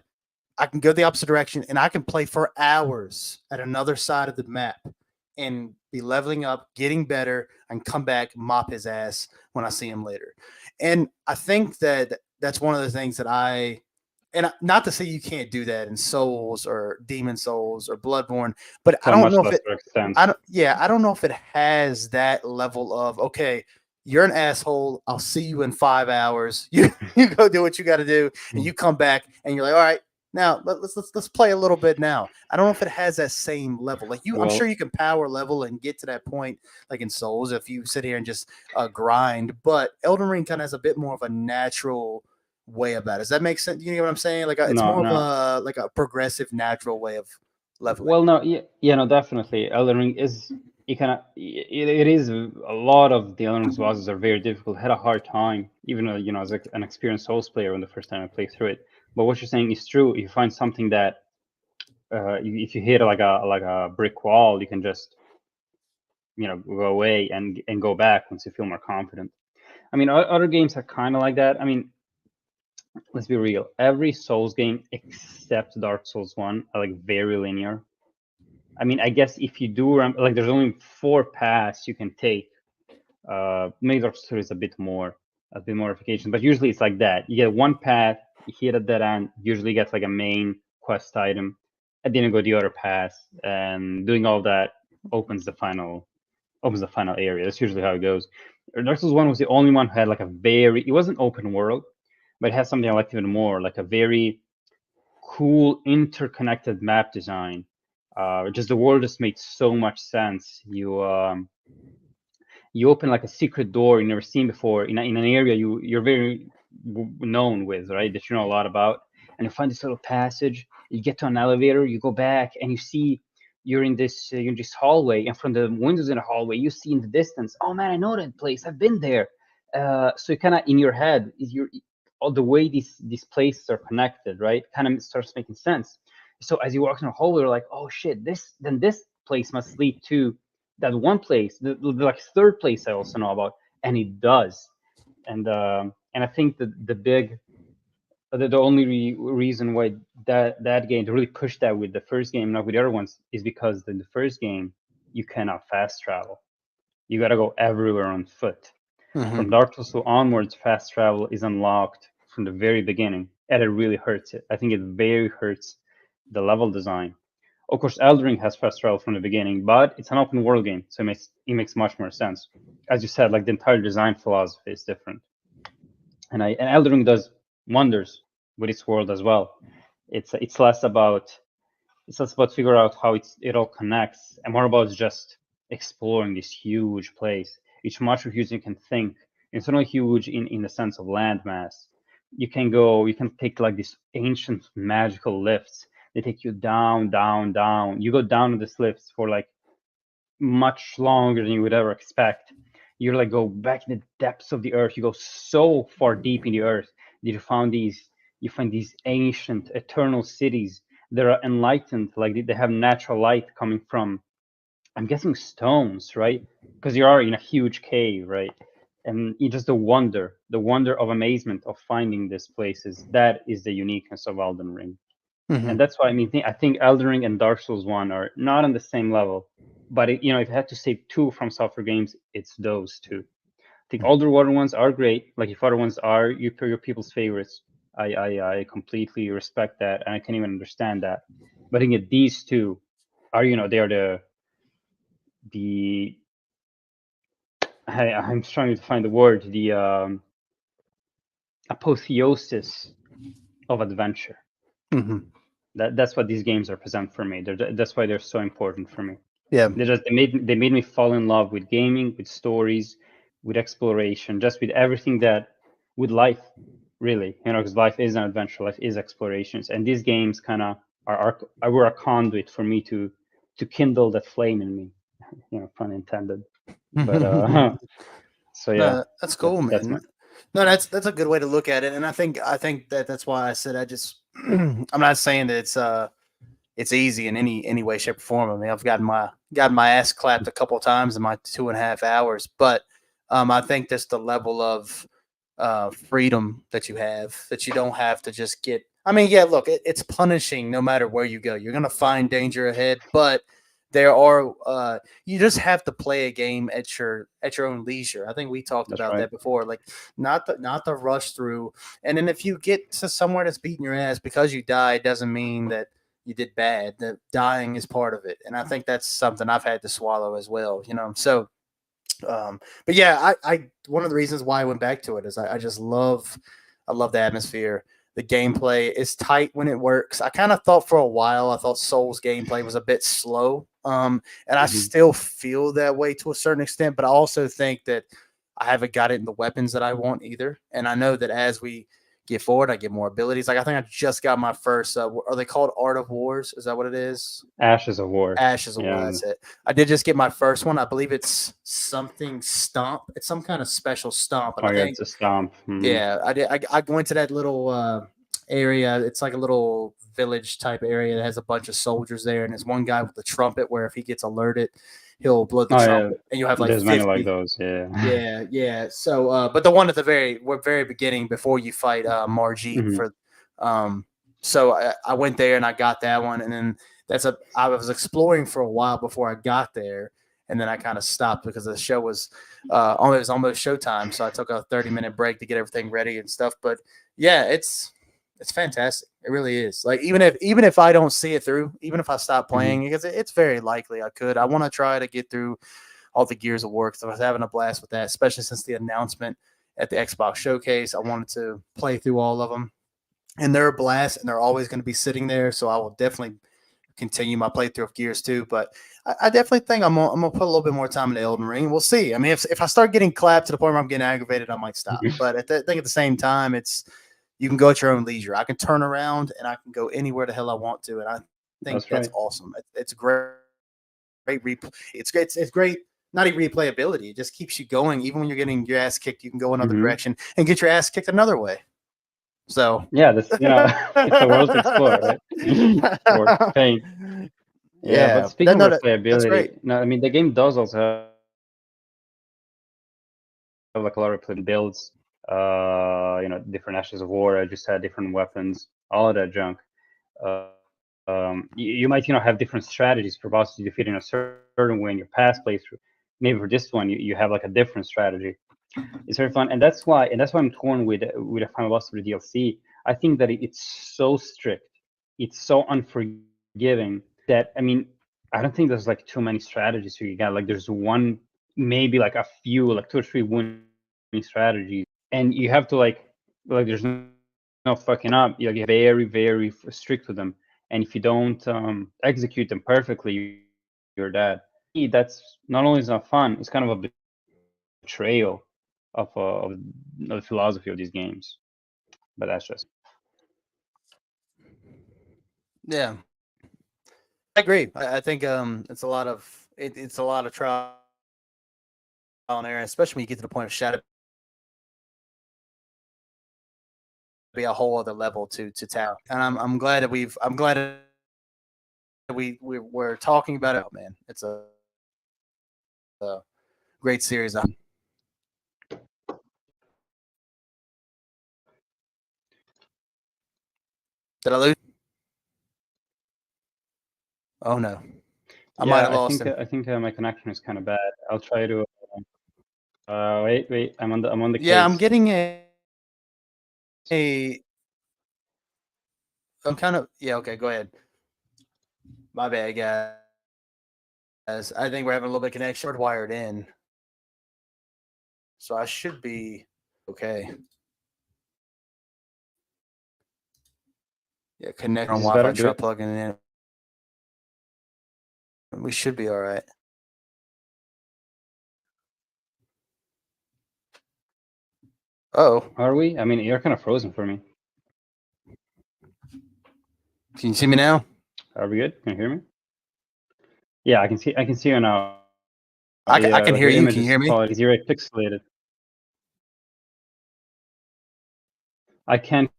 I can go the opposite direction and I can play for hours at another side of the map and be leveling up, getting better, and come back, mop his ass when I see him later. And I think that that's one of the things that not to say you can't do that in Souls or Demon Souls or Bloodborne, but I To a don't much know if it, lesser extent. I don't know if it has that level of, okay, you're an asshole. I'll see you in 5 hours. You go do what you got to do, and you come back, and you're like, all right, now let's play a little bit now. I don't know if it has that same level. I'm sure Well, you can power level and get to that point, like in Souls, if you sit here and just grind. But Elden Ring kind of has a bit more of a natural way about it. Does that make sense? You know what I'm saying? It's no, more of no. a progressive, natural way of leveling. Well, no, yeah, no, definitely. Elden Ring is you kind of it is a lot of the Elden Ring's bosses are very difficult. Had a hard time, even though as an experienced Souls player when the first time I played through it. But what you're saying is true. If you find something that if you hit like a brick wall, you can just go away and go back once you feel more confident. I mean, other games are kind of like that. I mean, let's be real. Every Souls game except Dark Souls 1 are like very linear. I mean, I guess if you do like, there's only 4 paths you can take. Maybe Dark Souls is a bit more modification, but usually it's like that. You get one path, you hit a dead end, usually gets like a main quest item, and then you go the other path, and doing all that opens the final area. That's usually how it goes. Dark Souls 1 was the only one who had like it wasn't open world, but it has something I liked even more, like a very cool interconnected map design. Just the world just made so much sense. You open like a secret door you never seen before in an area you're very known with, right? That you know a lot about, and you find this little passage. You get to an elevator, you go back, and you see you're in this hallway, and from the windows in the hallway, you see in the distance, oh man, I know that place. I've been there. So you kind of in your head is all the way these places are connected, right? Kind of starts making sense. So as you walk in the hallway, you're like, oh shit, this place must lead to that one place, the like third place I also know about, and it does. and I think the only reason why that game to really push that with the first game, not with the other ones, is because in the first game you cannot fast travel. You got to go everywhere on foot. From Dark Souls 2 onwards, fast travel is unlocked from the very beginning, and it really hurts it. I think it very hurts the level design. Of course, Elden Ring has fast travel from the beginning, but it's an open world game, so it makes much more sense. As you said, like the entire design philosophy is different, and Elden Ring does wonders with its world as well. It's less about figure out how it all connects, and more about just exploring this huge place. It's much more huge than you can think. It's not only huge in the sense of landmass. You can take like these ancient magical lifts. They take you down, down, down. You go down these lifts for like much longer than you would ever expect. You like go back in the depths of the earth. You go so far deep in the earth that you find these ancient eternal cities that are enlightened, like they have natural light coming from, I'm guessing, stones, right? Because you are in a huge cave, right? And you just the wonder of amazement of finding these places. That is the uniqueness of Elden Ring. And that's why I think Elden Ring and Dark Souls 1 are not on the same level. But if I had to say two from software games, it's those two. I think older ones are great. Like if other ones are your people's favorites, I completely respect that, and I can even understand that. But I think these two are they are the I'm trying to find the word, the apotheosis of adventure. That's what these games represent for me. That's why they're so important for me. Yeah, they made me fall in love with gaming, with stories, with exploration, just with everything with life, really. Because life is an adventure, life is explorations, and these games kind of were a conduit for me to kindle that flame in me. Pun intended. But so yeah, no, that's cool, man. No, that's a good way to look at it, and I think that's why I said I'm not saying that it's easy in any way, shape, or form. I mean, I've gotten my ass clapped a couple of times in my 2.5 hours, but I think that's the level of freedom that you have, that you don't have to just get. I mean, yeah, look, it's punishing no matter where you go. You're gonna find danger ahead, but there are you just have to play a game at your own leisure. I think we talked about that before, like not the rush through. And then if you get to somewhere that's beating your ass because you died, doesn't mean that you did bad. That dying is part of it, and I think that's something I've had to swallow as well. So but yeah, I one of the reasons why I went back to it is I just love the atmosphere. The gameplay is tight when it works. I kind of thought for a while, I thought Souls gameplay was a bit slow. And I still feel that way to a certain extent, but I also think that I haven't got it in the weapons that I want either. And I know that as we get forward, I get more abilities. Like I think I just got my first. Are they called Art of Wars? Is that what it is? Ashes of War. Ashes of War. That's it. I did just get my first one. I believe it's something stomp. It's some kind of special stomp. And it's a stomp. Yeah, I did. I went to that little area. It's like a little village type area that has a bunch of soldiers there, and there's one guy with the trumpet where if he gets alerted, he'll blow the trumpet, and you'll have like there's 50. many like those. Yeah. So, but the one at the very beginning before you fight Margit for, so I went there and I got that one, and then I was exploring for a while before I got there. And then I kind of stopped because the show was almost showtime. So I took a 30-minute break to get everything ready and stuff. But yeah, it's fantastic. It really is. Like even if I don't see it through, even if I stop playing, because it's very likely I could. I want to try to get through all the Gears of War because I was having a blast with that, especially since the announcement at the Xbox Showcase. I wanted to play through all of them, and they're a blast, and they're always going to be sitting there. So I will definitely continue my playthrough of Gears 2, but I definitely think I'm gonna put a little bit more time in the Elden Ring. We'll see. I mean, if I start getting clapped to the point where I'm getting aggravated, I might stop. But I think at the same time, you can go at your own leisure. I can turn around and I can go anywhere the hell I want to, and I think that's awesome. It's great. It's great. Not even replayability. It just keeps you going. Even when you're getting your ass kicked, you can go another direction and get your ass kicked another way. So yeah, it's the world to explore, right? Or pain. Yeah, but speaking of replayability, no, I mean the game does also have like a lot of builds. different ashes of war. I just had different weapons, all of that junk. You might have different strategies for bosses you defeat in a certain way in your past playthrough. Maybe for this one you have like a different strategy. It's very fun, and that's why I'm torn with the final boss of the DLC. I think that it's so strict, it's so unforgiving that I don't think there's like too many strategies you got. Like there's one, maybe like a few, like 2 or 3 winning strategies, and you have to like there's no fucking up. You're like very, very strict with them, and if you don't execute them perfectly, you're dead. That's not only is not fun, it's kind of a betrayal of the philosophy of these games. But that's just Yeah, I agree. I think it's a lot of it's a lot of trial and error, especially when you get to the point of Shadow. Be a whole other level to tap, and I'm glad that we're talking about it, man. It's a great series. Did I lose? Oh no, I might have lost him. I think my connection is kind of bad. I'll try to. Wait. I'm on the case. Yeah, I'm getting I'm kind of Okay, go ahead. My bad, guys. I think we're having a little bit of connection wired in, so I should be okay. Yeah, connect on Wi-Fi. Try plugging it in. We should be all right. Oh, are we? I mean, you're kind of frozen for me. Can you see me now? Are we good? Can you hear me? Yeah, I can see you now. I can hear you. Can you hear me? You're pixelated. I can't.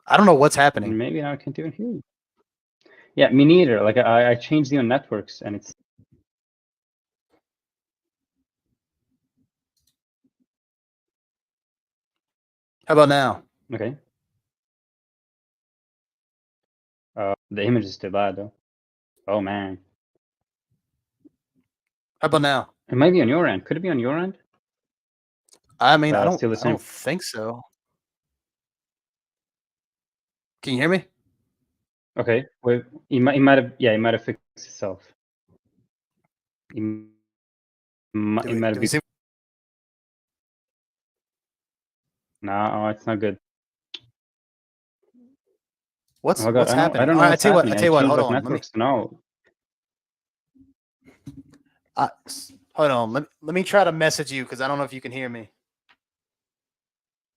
I don't know what's happening. Maybe now I can't even hear you. Yeah, me neither. Like I changed the networks and it's. How about now? Okay. The image is still bad though. Oh man. How about now? It might be on your end. Could it be on your end? I mean, I don't think so. Can you hear me? Okay. Well, it might have fixed itself. It might have been. No, it's not good. What's happening? I don't know. I tell you what. Hold on. Hold on. Let me try to message you because I don't know if you can hear me.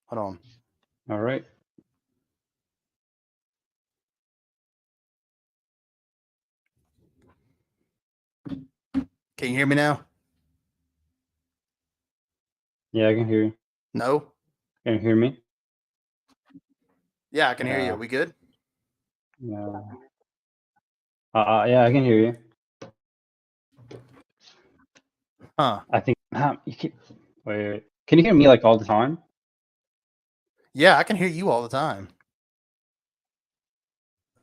Hold on. All right. Can you hear me now? Yeah, I can hear you. No. Can you hear me? Yeah, I can hear you. Are we good? Yeah. Yeah, I can hear you. Huh. I think you keep. Wait. Can you hear me like all the time? Yeah, I can hear you all the time.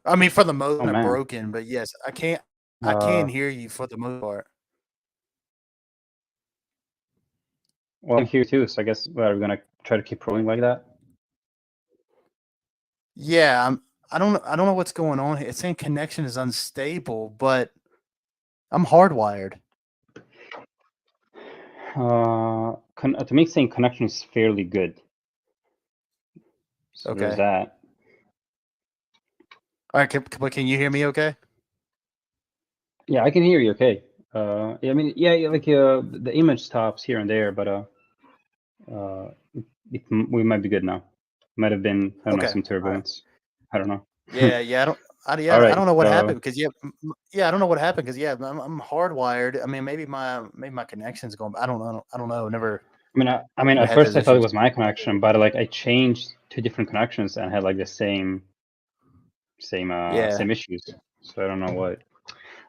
I mean, for the most part, broken, but yes, I can't. I can hear you for the most part. Well, I'm here too, so I guess we're gonna try to keep rolling like that. Yeah, I don't know what's going on here. It's saying connection is unstable, but I'm hardwired. To me, saying connection is fairly good. So okay. There's that. All right, can you hear me? Okay. Yeah, I can hear you. Okay. I mean, like the image stops here and there, but we might be good now. Might have been know some turbulence. Right. I don't know. I don't know what happened because I don't know what happened because I'm hardwired. I mean, maybe my connection's going. I don't know. Never. I mean, at first I thought it was my connection, but like I changed 2 different connections and had like the same issues. So I don't know what.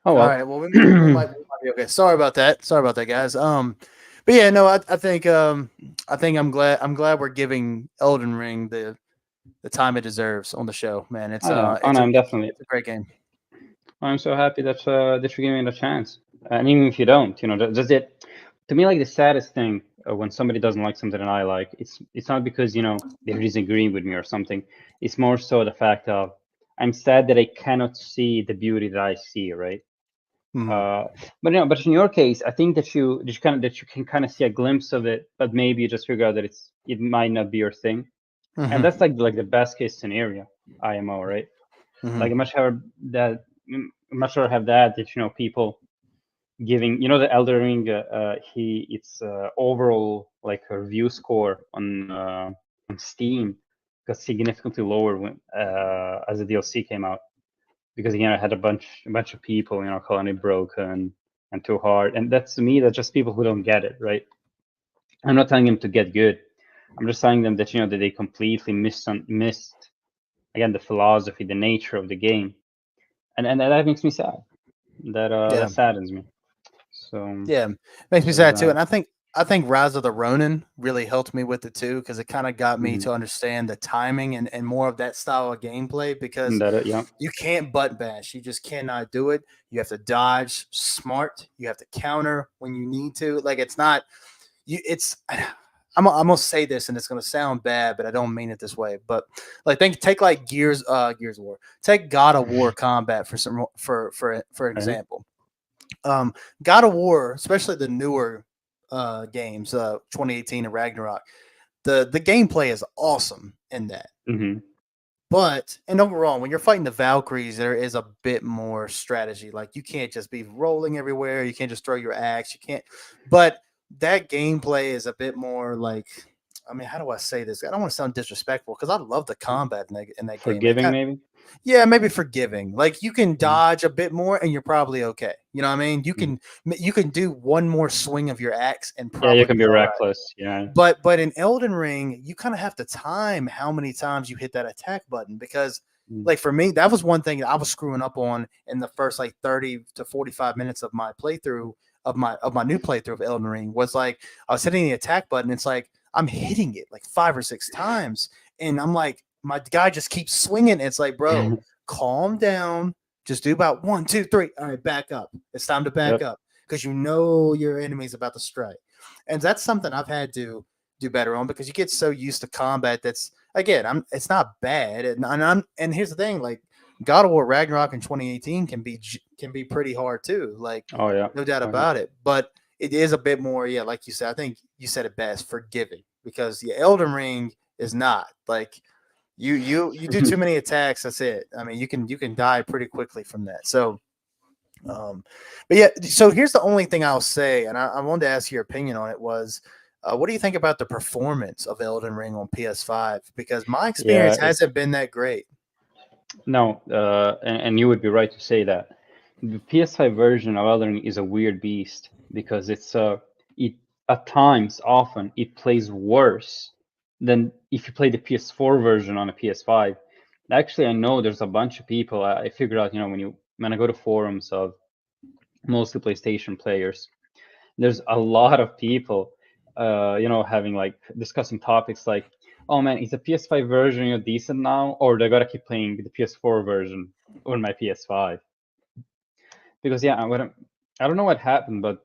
Oh well. All right. Well, we might be Okay. Sorry about that. Sorry about that, guys. But yeah, no, I think I'm glad we're giving Elden Ring the time it deserves on the show, man. It's I know. Oh, it's no, a I'm definitely. it's a great game. I'm so happy that you're giving it a chance. And even if you don't, just it. To me, like the saddest thing when somebody doesn't like something that I like, it's not because they're disagreeing with me or something. It's more so the fact of I'm sad that I cannot see the beauty that I see, right? Mhm. Uh, but in your case, I think that you can kind of see a glimpse of it, but maybe you just figure out that it might not be your thing, and Mhm. that's like the best case scenario, IMO, right? Like Mhm. I'm much rather that I'm much rather have that people giving the Elder Ring its overall like review score on Steam got significantly lower when as the DLC came out because again I had a bunch of people calling it broken and too hard, and that's to me that's just people who don't get it, right? I'm not telling them to get good. I'm just telling them that that they completely missed again the philosophy, the nature of the game, and that makes me sad. That Yeah. saddens me. So Yeah, makes me there's sad too. that. And I think Rise of the Ronin really helped me with it too because it kind of got me Hmm. to understand the timing and more of that style of gameplay because Yeah. you can't butt bash. You just cannot do it. You have to dodge smart. You have to counter when you need to. Like it's not you. It's I'm gonna say this and it's gonna sound bad, but I don't mean it this way. But like take like Gears of War. Take God of War combat for some for Right. example. God of War, especially the newer games, 2018 and Ragnarok, the gameplay is awesome in that. Hmm. But and don't get me wrong, when you're fighting the Valkyries, there is a bit more strategy. Like you can't just be rolling everywhere. You can't just throw your axe. You can't. But that gameplay is a bit more like. I mean, how do I say this? I don't want to sound disrespectful because I love the combat in that game. Forgiving, maybe. Yeah, maybe forgiving. Like you can Mhm. dodge a bit more and you're probably okay. You know what I mean? You Mhm. can you can do one more swing of your axe and Yeah, you probably can be be all right. reckless. Yeah. But in Elden Ring, you kind of have to time how many times you hit that attack button because Mm. like for me, that was one thing that I was screwing up on in the first like 30 to 45 minutes of my playthrough of my new playthrough of Elden Ring was like I was hitting the attack button. It's like I'm hitting it like 5 or 6 times. And I'm like, my guy just keeps swinging. It's like, bro, calm down. Just do about 1, 2, 3. All right, back up. It's time to back Yep. up because you know your enemy's about to strike. And that's something I've had to do better on because you get so used to combat that's again, it's not bad. And here's the thing, like God of War Ragnarok in 2018 can be pretty hard too. Like Oh yeah. no doubt Oh yeah. about it. But it is a bit more, yeah, like you said. I think you said it best, forgiving because the Elden Ring is not like you do too many attacks. That's it. I mean, you can die pretty quickly from that. So, um, but yeah. So here's the only thing I'll say, and I wanted to ask your opinion on it was. What do you think about the performance of Elden Ring on PS5? Because my Yeah. experience hasn't been that great. No, and you would be right to say that. The PS5 version of Elden Ring is a weird beast because it at times often it plays worse than if you play the PS4 version on a PS5. Actually, I know there's a bunch of people. I figured out, when I go to forums of mostly PlayStation players, there's a lot of people, having like discussing topics like, oh man, is the PS5 version decent now, or they gotta keep playing the PS4 version on my PS5? Because yeah, I don't know what happened, but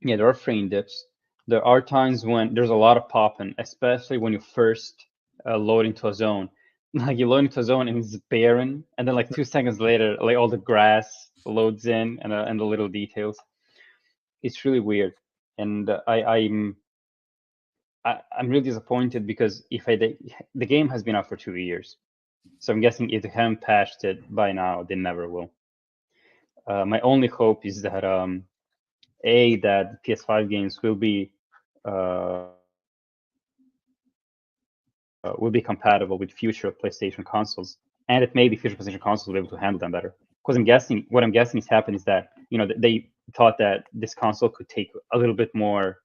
yeah, there are frame dips. There are times when there's a lot of popping, especially when you first load into a zone. Like you load into a zone and it's barren, and then like 2 seconds later, like all the grass loads in and the little details. It's really weird, and I'm really disappointed because the game has been out for 2 years, so I'm guessing if they haven't patched it by now, they never will. My only hope is that that PS5 games uh, will be compatible with future PlayStation consoles, and that maybe future PlayStation consoles will be able to handle them better. Because what I'm guessing is happened is that they thought that this console could take a little bit more,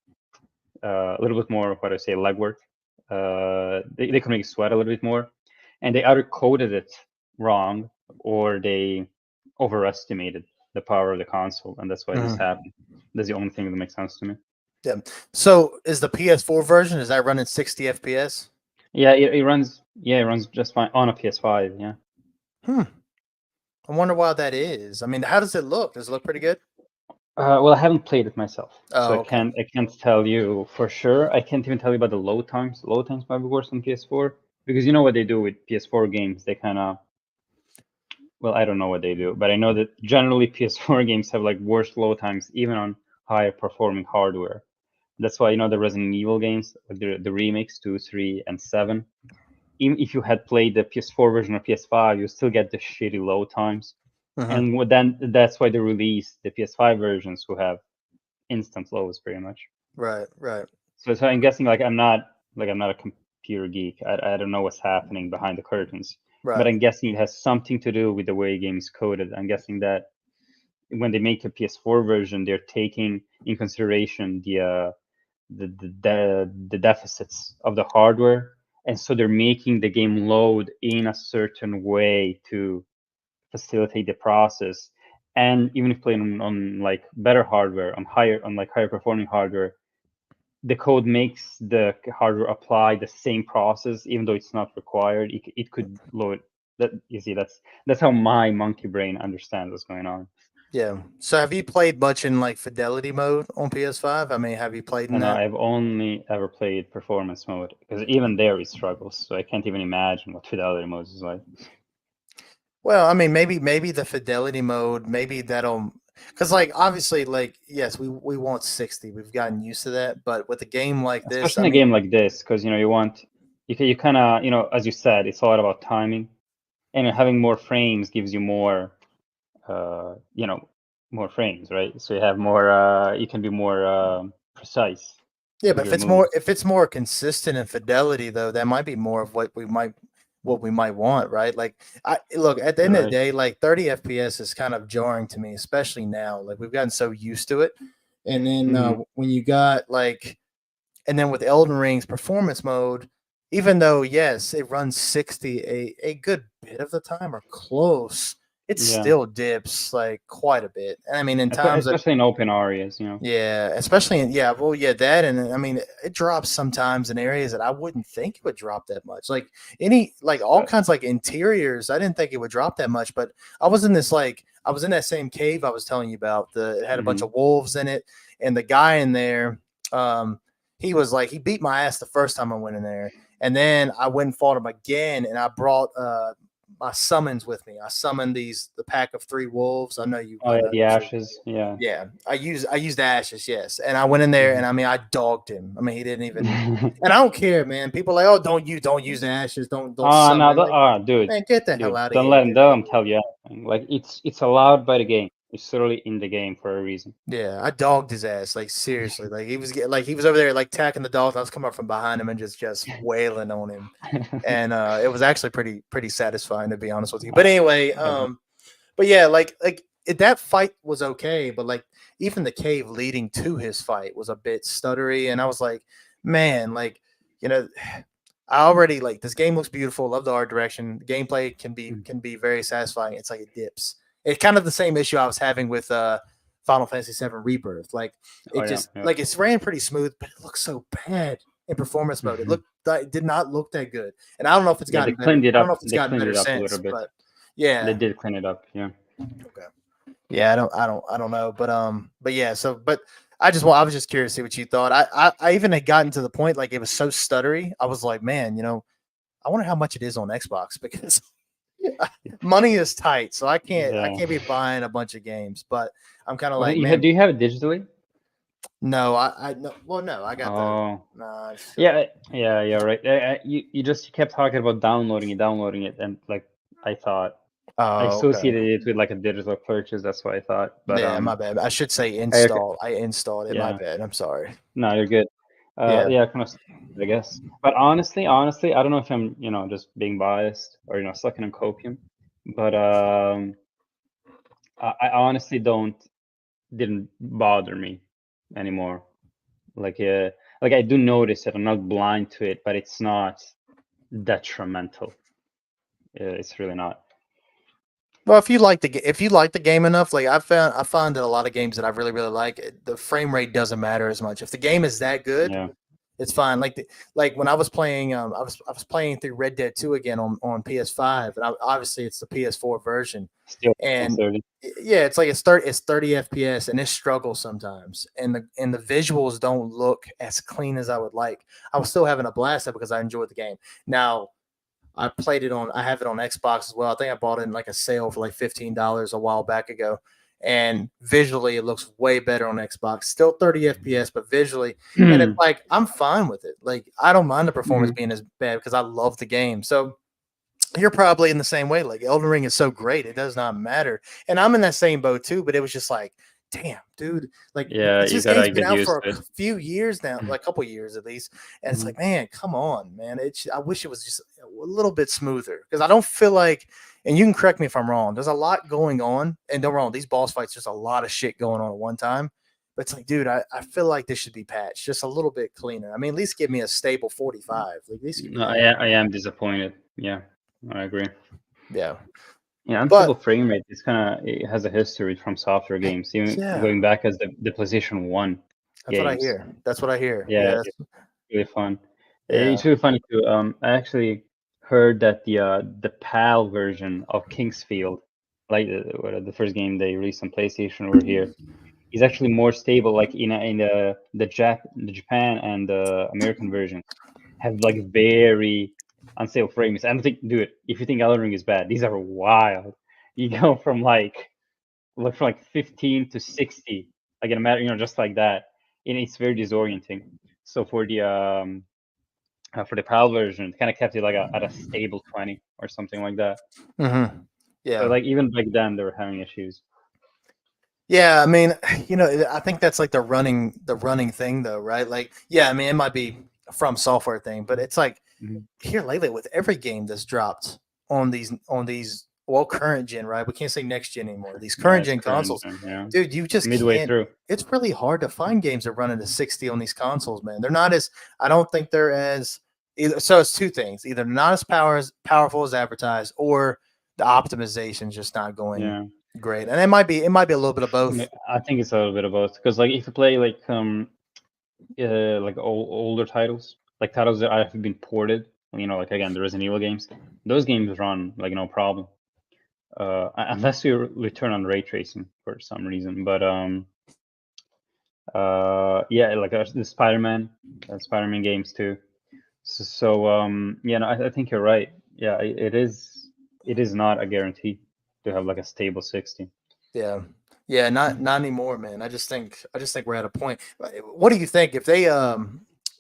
what do I say, legwork. They can make you sweat a little bit more, and they either coded it wrong or they overestimated. the power of the console, and that's why this happened. That's the only thing that makes sense to me. Yeah. So is the PS4 version, is that running 60 FPS? Yeah, it runs. Yeah, it runs just fine on a PS5. Yeah. I wonder why that is. I mean, how does it look? Does it look pretty good? Well, I haven't played it myself, Oh, so okay. I can't tell you for sure. I can't even tell you about the load times. Load times might be worse on PS4 because you know what they do with PS4 games. They kind of, well, I don't know what they do, but I know that generally PS4 games have like worse load times even on higher performing hardware. That's why the Resident Evil games, like the remakes 2, 3, and 7. Even if you had played the PS4 version or PS5, you still get the shitty load times. And then that's why they released the PS5 versions who have instant loads pretty much. Right. So I'm guessing I'm not a computer geek. I don't know what's happening behind the curtains. Right. But I'm guessing it has something to do with the way games coded. I'm guessing that when they make a PS4 version, they're taking in consideration the deficits of the hardware, and so they're making the game load in a certain way to facilitate the process. And even if playing on like better hardware, on higher performing hardware, the code makes the hardware apply the same process, even though it's not required. It could load that. You see, that's how my monkey brain understands what's going on. Yeah. So have you played much in like fidelity mode on PS5? I mean, have you played in And that? I've only ever played performance mode because even there it struggles. So I can't even imagine what fidelity mode is like. Well, I mean, maybe the fidelity mode, maybe that'll, because like obviously, like yes, we want 60. We've gotten used to that, but with a game like this, Especially in a game like this, because you kind of as you said, it's a lot about timing, and having more frames gives you more more frames, right? So you have more, you can be more precise. Yeah, but with your moves. if it's more consistent in fidelity, though, that might be more of what we might want, right? Like, I look at the end of the Right. day, like 30 FPS is kind of jarring to me, especially now. Like we've gotten so used to it, and then when you got like, and then with Elden Ring's performance mode, even though yes, it runs 60 a good bit of the time or close, it Yeah. still dips like quite a bit. And I mean, in times that Especially in open areas, yeah, especially in that, and I mean it drops sometimes in areas that I wouldn't think it would drop that much. Like all kinds like interiors, I didn't think it would drop that much. But I was in that same cave I was telling you about. It had a bunch of wolves in it, and the guy in there, he was like he beat my ass the first time I went in there, and then I went and fought him again, and I brought my summons with me. I summoned the pack of 3 wolves. I know you. Oh, yeah, the ashes. Yeah. Yeah, I used ashes, yes, and I went in there and I mean I dogged him. I mean he didn't even, and I don't care, man. People are like, oh, don't use the ashes, don't Oh, no, summon. Like, dude, man, get the hell out of don't here. let them tell you anything. Like it's allowed by the game. It's literally in the game for a reason. Yeah, I dogged his ass, like seriously. Like he was over there like tacking the dogs. I was coming up from behind him and just wailing on him, and it was actually pretty satisfying to be honest with you. But anyway, but yeah, that fight was okay, but like even the cave leading to his fight was a bit stuttery, and I was like, man, like I already like this game looks beautiful. Love the art direction. The gameplay can be very satisfying. It's like it dips. It's kind of the same issue I was having with Final Fantasy VII Rebirth. Like like it's ran pretty smooth, but it looks so bad in performance mode. It did not look that good, and I don't know if it's gotten better. I don't know if it's gotten better since, but yeah, they did clean it up. Yeah. Okay. Yeah, I don't know, but yeah. So, but I was just curious to see what you thought. I even had gotten to the point like it was so stuttery. I was like, man, I wonder how much it is on Xbox because money is tight, so I can't be buying a bunch of games. But I'm kind of like, man, do you have it digitally? No, no, I got that. Nah, yeah, right. You just kept talking about downloading it, and like I thought. I associated it with like a digital purchase. That's what I thought. But yeah, my bad. I should say install. I installed it. Yeah. My bad. I'm sorry. No, you're good. Yeah, kind of. I guess. But honestly, I don't know if I'm, just being biased or sucking on copium. But I honestly didn't bother me anymore. Like I do notice it. I'm not blind to it, but it's not detrimental. It's really not. Well, if you like the game enough, like I find that a lot of games that I really like, the frame rate doesn't matter as much. If the game is that good, Yeah, it's fine. Like when I was playing, I was playing through Red Dead 2 again on PS5, and obviously it's the PS4 version, still and 30. yeah, it's like it's 30 FPS, and it struggles sometimes, and the visuals don't look as clean as I would like. I was still having a blast because I enjoyed the game. Now I have it on Xbox as well. I think I bought it in like a sale for like $15 a while back ago. And visually, it looks way better on Xbox. Still 30 FPS, but visually, and it's like I'm fine with it. Like I don't mind the performance Mhm. being as bad because I love the game. So you're probably in the same way. Like Elden Ring is so great, it does not matter. And I'm in that same boat too. But it was just like, damn, dude. Like Yeah, you this game's gotta been get out used for to a it. few years now, like a couple years at least. And it's Mhm. like, man, come on, man. I wish it was just a little bit smoother because I don't feel like. And you can correct me if I'm wrong. There's a lot going on, and don't wrong. These boss fights, just a lot of shit going on at one time. But it's like, dude, I feel like this should be patched just a little bit cleaner. I mean, at least give me a stable 45. Like, at least give me No, that. I am disappointed. Yeah, I agree. Yeah. Yeah, But unstable frame rate is kind of it has a history from software games, even yeah, going back as the PlayStation One that's what I games. hear. That's what I hear. Yeah, Yeah, it's really fun. yeah. It's really funny too. I actually heard that the PAL version of Kingsfield, like the first game they released on PlayStation over here, is actually more stable. Like in the Japan and the American versions have like very unstable frames. I don't think, dude, if you think Elden Ring is bad, these are wild. You go from from like 15 to 60, like in a matter, just like that, and it's very disorienting. So for the PAL version, it kind of kept it like at a stable 20 or something like that. Hmm. So Yeah. like even back then they were having issues. Yeah, I mean, I think that's like the running thing though, right? Like, yeah, I mean, it might be a from software thing, but it's like Mhm. here lately with every game that's dropped on these well current gen, right? We can't say next gen anymore. These Yeah, current it's gen current, consoles, yeah, dude, you just midway can't. through. It's really hard to find games that run at a 60 on these consoles, man. They're not as. I don't think they're as. Either, so it's two things: either not as powerful as advertised, or the optimization's just not going Yeah. great. And it might be a little bit of both. I think it's a little bit of both because like if you play like older titles, like titles that have been ported, like again the Resident Evil games, those games run like no problem. Unless you return on ray tracing for some reason. But yeah, like the Spider-Man games too. So yeah, no, I think you're right. Yeah, it is not a guarantee to have like a stable 60. Yeah. Yeah, not anymore, man. I just think we're at a point. What do you think if they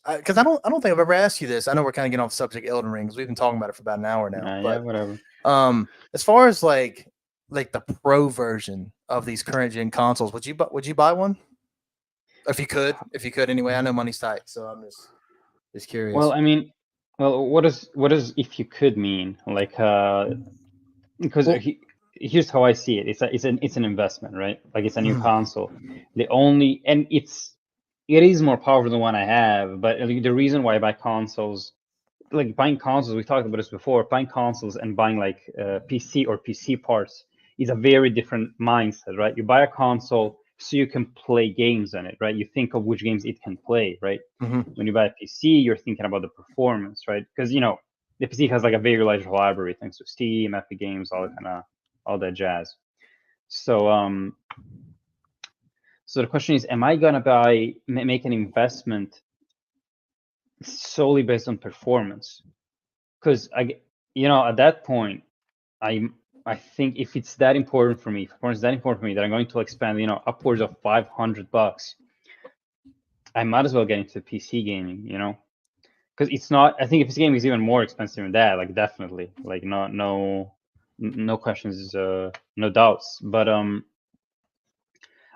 because I don't think I've ever asked you this. I know we're kind of getting off the subject Elden Rings. We've been talking about it for about an hour now. Yeah, But whatever. as far as like the pro version of these current gen consoles, would you buy one? If you could anyway. I know money's tight, so I'm just Well, curious. I mean, well, what does if you could mean? Like, because Well, here's how I see it. It's an investment, right? Like it's a new mhm, console. And it is more powerful than one I have. But the reason why I buy consoles, like buying consoles, we talked about this before. Buying consoles and buying like PC or PC parts is a very different mindset, right? You buy a console so you can play games on it, right? You think of which games it can play, right? mhm, When you buy a PC, you're thinking about the performance, right? Because the PC has like a very large library thanks to Steam, Epic Games, all that jazz. So the question is, am I gonna make an investment solely based on performance? Because at that point, I I think if it's that important for me, if performance is that important for me, that I'm going to like spend upwards of $500, I might as well get into PC gaming, because it's not. I think if PC gaming is even more expensive than that, like definitely, like no questions, no doubts. But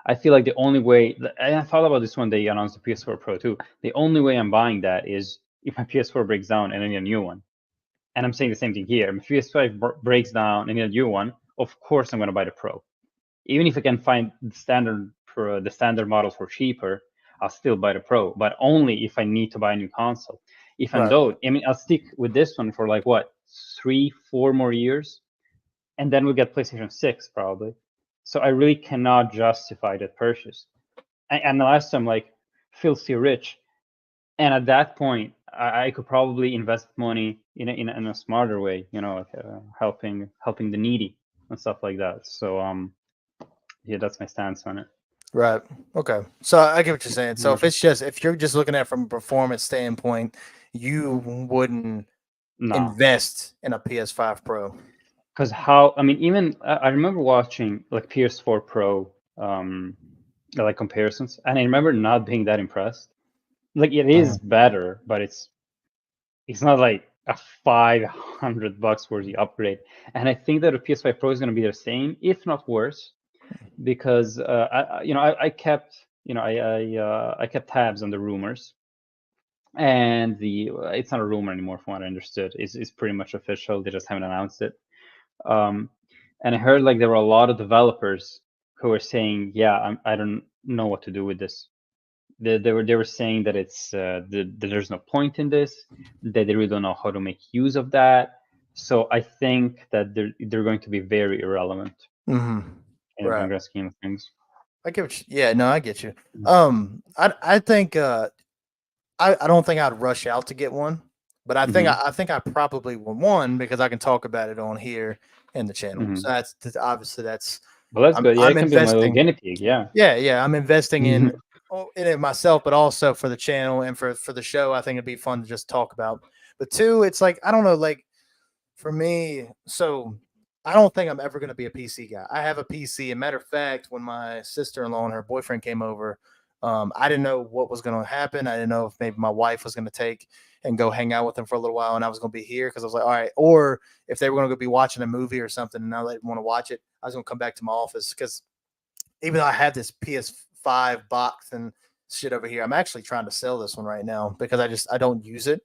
I feel like the only way, and I thought about this when they announced the PS4 Pro too. The only way I'm buying that is if my PS4 breaks down and I need a new one. And I'm saying the same thing here. If PS5 breaks down and I need a new one, of course I'm going to buy the Pro. Even if I can find the standard model for cheaper, I'll still buy the Pro. But only if I need to buy a new console. If I right. don't, I mean, I'll stick with this one for like what, 3, 4 more years, and then we get PlayStation 6 probably. So I really cannot justify that purchase. And the last time, like, filthy rich, and at that point, I could probably invest money in a smarter way, like helping the needy and stuff like that. So yeah, that's my stance on it. Right. Okay. So I get what you're saying. So if you're just looking at it from a performance standpoint, you wouldn't No, invest in a PS5 Pro. because even I remember watching like PS4 Pro like comparisons, and I remember not being that impressed. Like, it is better, but it's not like a $500 worthy upgrade. And I think that a PS5 Pro is going to be the same, if not worse, because I kept I kept tabs on the rumors, and it's not a rumor anymore from what I understood. It's pretty much official. They just haven't announced it. And I heard like there were a lot of developers who were saying, yeah, I don't know what to do with this. They were saying that that there's no point in this, that they really don't know how to make use of that. So I think that they're going to be very irrelevant in the grand scheme of things. I get what I get you. I think I don't think I'd rush out to get one, but I think I probably would one because I can talk about it on here in the channel. So that's obviously that's. Well, that's good. Yeah, I can be my little guinea pig. Yeah. Yeah. I'm investing in it myself, but also for the channel and for the show. I think it'd be fun to just talk about. But two, it's like I don't know, like for me, so I don't think I'm ever going to be a PC guy. I have a PC. And matter of fact, when my sister-in-law and her boyfriend came over, I didn't know what was going to happen. I didn't know if maybe my wife was going to take and go hang out with them for a little while, and I was going to be here because I was like, all right. Or if they were going to go be watching a movie or something, and I didn't want to watch it, I was going to come back to my office because even though I had this PS5 box and shit over here, I'm actually trying to sell this one right now because I don't use it.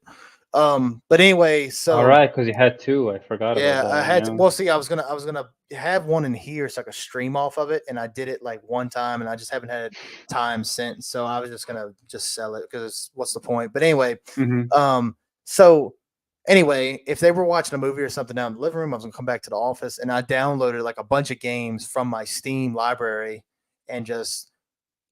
But anyway, so all right, because you had two. I forgot about that. I had to. Well, see, I was gonna have one in here so I could stream off of it, and I did it like one time, and I just haven't had time since. So I was just gonna sell it because what's the point? But anyway, so anyway, if they were watching a movie or something down in the living room, I was gonna come back to the office, and I downloaded like a bunch of games from my Steam library and just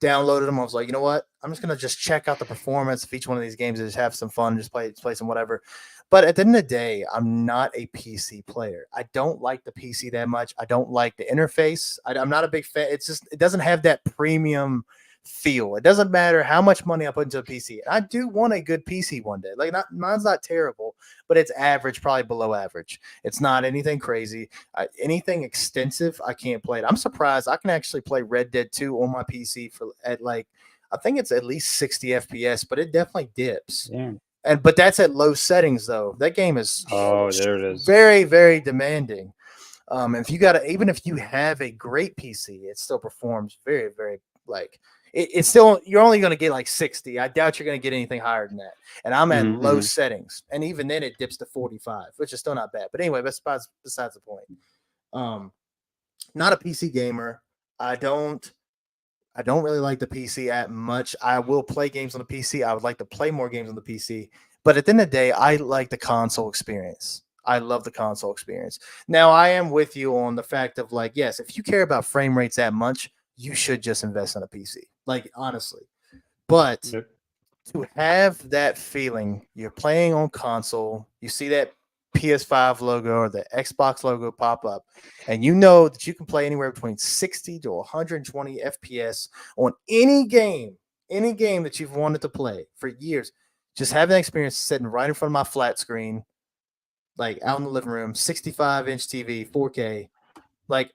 downloaded them. I was like, you know what? I'm just gonna just check out the performance of each one of these games and just have some fun, just play some whatever. But at the end of the day, I'm not a PC player. I don't like the PC that much. I don't like the interface. I'm not a big fan. It's just it doesn't have that premium feel. It doesn't matter how much money I put into a PC. I do want a good PC one day. Like mine's not terrible, but it's average, probably below average. It's not anything crazy. Anything extensive, I can't play it. I'm surprised I can actually play Red Dead 2 on my PC at like I think it's at least 60 FPS, but it definitely dips. Yeah. But that's at low settings though. That game is there it is. Very, very demanding. If you have a great PC, it still performs very, very like it's still you're only going to get like 60. I doubt you're going to get anything higher than that. And I'm at low settings, and even then it dips to 45, which is still not bad. But anyway, that's besides the point. Not a PC gamer. I don't really like the PC that much. I will play games on the PC. I would like to play more games on the PC. But at the end of the day, I like the console experience. I love the console experience. Now, I am with you on the fact of like, yes, if you care about frame rates that much, you should just invest in a PC. Like, honestly. But to have that feeling, you're playing on console, you see that PS5 logo or the Xbox logo pop up, and you know that you can play anywhere between 60 to 120 FPS on any game that you've wanted to play for years. Just having that experience sitting right in front of my flat screen, like out in the living room, 65-inch TV, 4K. Like,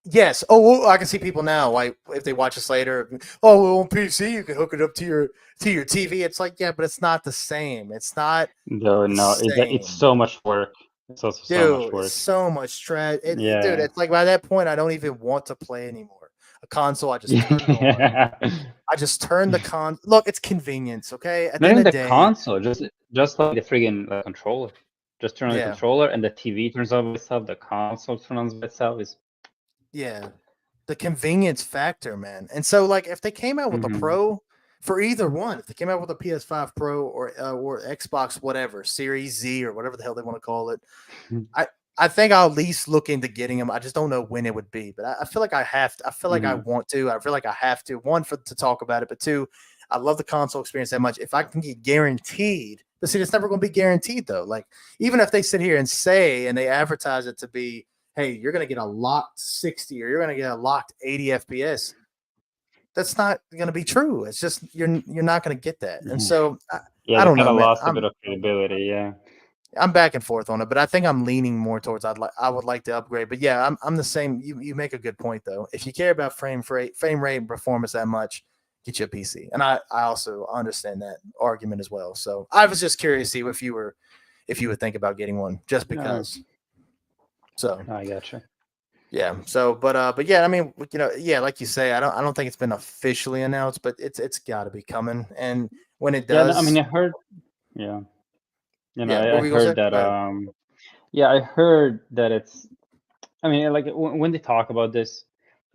yes. Oh, I can see people now. Like, if they watch us later, on PC you can hook it up to your TV. It's like, yeah, but it's not the same. It's not. No, it's so much work. It's also so much work. So much trash. Dude, it's like by that point I don't even want to play anymore. A console, I just turn it on. I just turn the con. Look, it's convenience. Okay, at the end of the day, console, just like the friggin' controller. Just turn on the controller, and the TV turns on by itself. The console turns on by itself. The convenience factor, man. And so, like, if they came out with a Pro for either one, if they came out with a PS5 Pro or Xbox, whatever, Series Z or whatever the hell they want to call it, I think I'll at least look into getting them. I just don't know when it would be, but I feel like I have to. I feel like I Mhm. want to. I feel like I have to. One, for to talk about it, but two, I love the console experience that much. If I can get guaranteed, but see, it's never going to be guaranteed though. Like even if they sit here and say and they advertise it to be, hey, you're going to get a locked 60 or you're going to get a locked 80 FPS. That's not going to be true. It's just you're not going to get that. And Mhm. so Yeah, I they don't kind know, of man. lost a bit of credibility. Yeah. I'm back and forth on it, but I think I'm leaning more towards I would like to upgrade. But yeah, I'm the same. You make a good point though. If you care about frame rate and performance that much, get you a PC. And I also understand that argument as well. So I was just curious to see if you would think about getting one just No, because. So I gotcha. yeah. So but yeah, I mean, yeah, like you say, I don't think it's been officially announced, but it's got to be coming. And when it Yeah, no, I mean, does, I heard. Yeah, yeah. What I were you gonna say? heard that. Go ahead. Yeah, I heard that it's. I mean, like when they talk about this,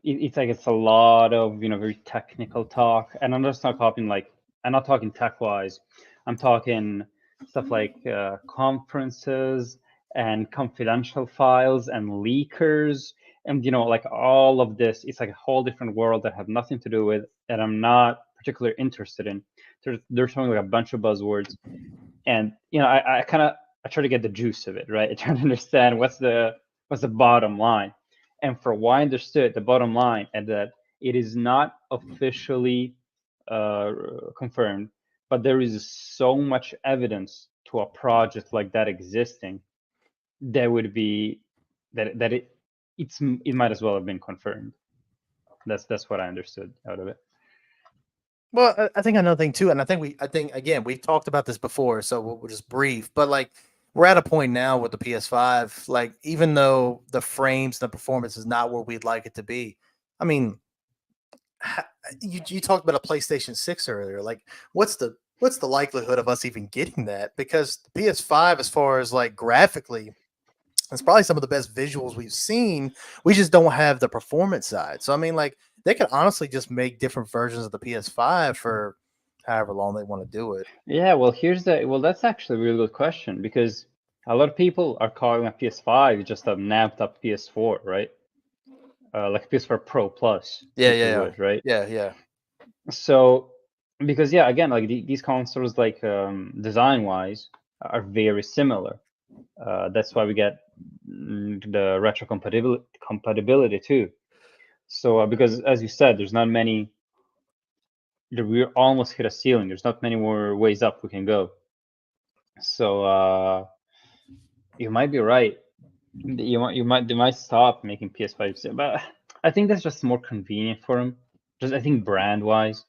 it's like it's a lot of very technical talk, and I'm just not talking like I'm not talking tech wise. I'm talking stuff like conferences and confidential files and leakers, and like all of this. It's like a whole different world that have nothing to do with that I'm not particularly interested in. They're showing like a bunch of buzzwords, and I kind of I try to get the juice of it, right? I try to understand what's the bottom line. And for what I understood, the bottom line is that it is not officially uh, confirmed, but there is so much evidence to a project like that existing that would be that it might as well have been confirmed. That's what I understood out of it. Well, I think another thing too, and I think again we've talked about this before, so we'll just brief. But like we're at a point now with the PS5, like even though the frames, the performance is not where we'd like it to be. I mean, you talked about a PlayStation 6 earlier. Like, what's the likelihood of us even getting that? Because the PS5, as far as like graphically, it's probably some of the best visuals we've seen. We just don't have the performance side. So I mean, like they could honestly just make different versions of the PS5 for however long they want to do it. Yeah, well, that's actually a really good question because a lot of people are calling a PS5 just a napped up PS4, right? Like PS4 Pro Plus, Yeah, if you yeah, would, right? yeah, yeah, So, because yeah, again, like these consoles, like design wise, are very similar. That's why we get the retro compatibility too. So, because as you said, there's not many. We almost hit a ceiling. There's not many more ways up we can go. So, you might be right. They might stop making PS5, but I think that's just more convenient for them. Just I think brand wise,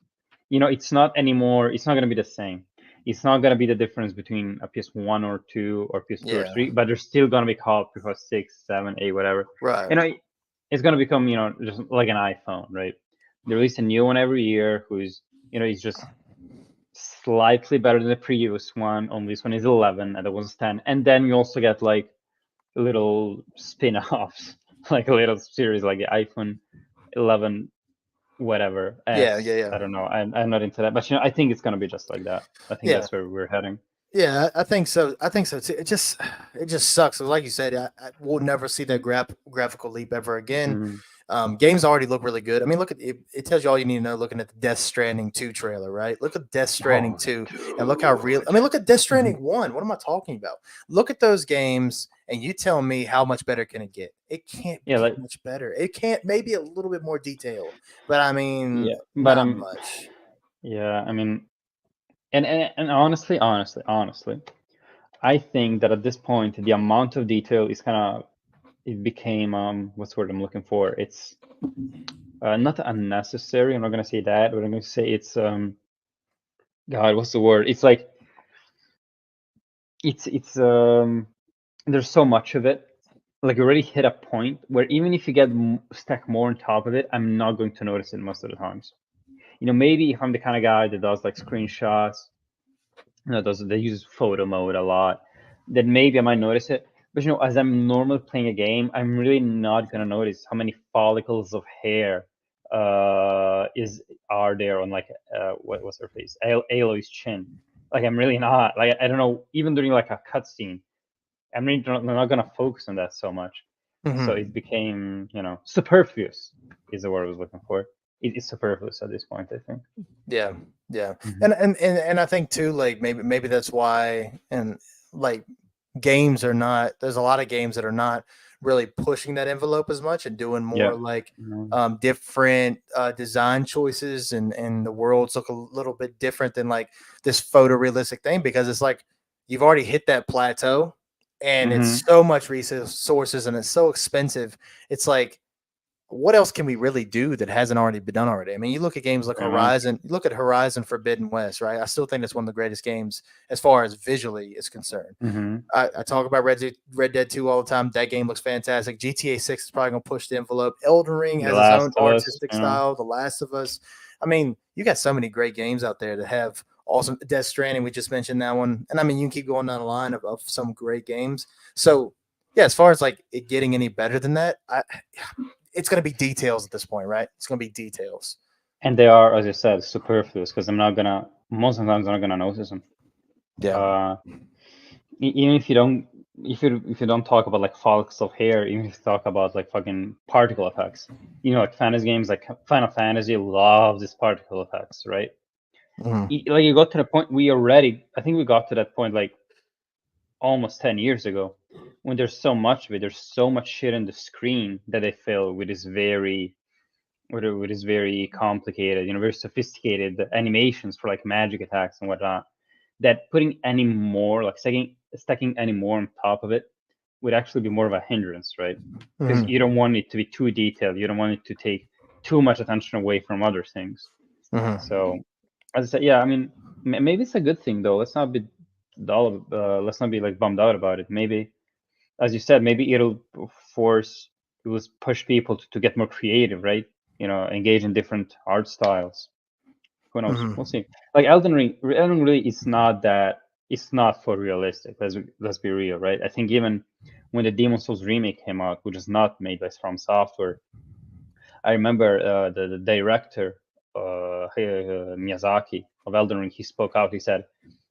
it's not anymore. It's not gonna be the same. It's not gonna be the difference between a PS1 or two or PS2 or yeah. three, but they're still gonna be called PS6, 7, 8, whatever. Right. You know, it's gonna become just like an iPhone, right? They release a new one every year, who's it's just slightly better than the previous one. Only this one is 11, and that was 10, and then you also get like little spin-offs, like a little series like the iPhone 11, whatever Yeah, yeah, S. yeah, I don't know. I'm not into that, but I think it's gonna be just like that. I think yeah. that's where we're heading. Yeah, I think so. I think so too. It just sucks. 'Cause like you said, we'll never see that graphical leap ever again. Mhm. Games already look really good. I mean, look at it. It tells you all you need to know looking at the Death Stranding 2 trailer, right? Look at Death Stranding Oh, 2 and look how real. I dude. mean, look at Death Mhm. Stranding 1. What am I talking about? Look at those games and you tell me how much better can it get? It can't Yeah, get like much better. It can't, maybe a little bit more detailed, but I mean, yeah, but not much. yeah, I mean, and honestly, I think that at this point the amount of detail is kind of it became what's the word I'm looking for? It's not unnecessary. I'm not gonna say that, but I'm gonna say it's God, what's the word? It's like it's there's so much of it. Like you already hit a point where even if you get stack more on top of it, I'm not going to notice it most of the times. Maybe if I'm the kind of guy that does like screenshots, does they use photo mode a lot, then maybe I might notice it. But as I'm normally playing a game, I'm really not gonna notice how many follicles of hair are there on like what's her face, Aloy's chin. Like I'm really not like I don't know, even during like a cutscene. I'm really not gonna focus on that so much. Mhm. So it became, superfluous is the word I was looking for. It is superfluous at this point, I think. Yeah, yeah, Mhm. and I think too, like maybe that's why, and like games are not. There's a lot of games that are not really pushing that envelope as much and doing Yeah. more like Mhm. different design choices, and the worlds look a little bit different than like this photorealistic thing because it's like you've already hit that plateau, and it's Mhm. so much resources and it's so expensive. It's like what else can we really do that hasn't already been done already? I mean, you look at games like Pretty much. Horizon, you look at Horizon Forbidden West, right? I still think it's one of the greatest games as far as visually is concerned. Mhm. I talk about Red Dead 2 all the time. That game looks fantastic. GTA 6 is probably going to push the envelope. Elden Ring The has its own Last of Us. artistic style. The Last of Us. I mean, you got so many great games out there that have awesome. Death Stranding, we just mentioned that one. And I mean, you can keep going down the line of some great games. So, yeah, as far as like it getting any better than that, it's going to be details at this point, right? It's going to be details. And they are, as you said, superfluous because most of the times I'm not gonna notice them. Yeah. Uh, even if you don't talk about like follicles of hair, even if you talk about like fucking particle effects, like fantasy games like Final Fantasy love these particle effects, right? Mhm. Like you got to the point I think we got to that point like almost 10 years ago when there's so much of it, there's so much shit in the screen that they fill with this very complicated, very sophisticated animations for like magic attacks and whatnot, that putting any more, like stacking any more on top of it would actually be more of a hindrance, right? Because Mhm. you don't want it to be too detailed. You don't want it to take too much attention away from other things. Mhm. So, as I said, yeah, I mean, maybe it's a good thing though. Let's not be dull. Let's not be like bummed out about it. Maybe, as you said, maybe it will push people to get more creative, right? Engage in different art styles. Who knows? Mhm. We'll see. Like Elden Ring really is not that. It's not for realistic. Let's be real, right? I think even when the Demon Souls remake came out, which is not made by From Software, I remember the director Miyazaki of Elden Ring. He spoke out. He said,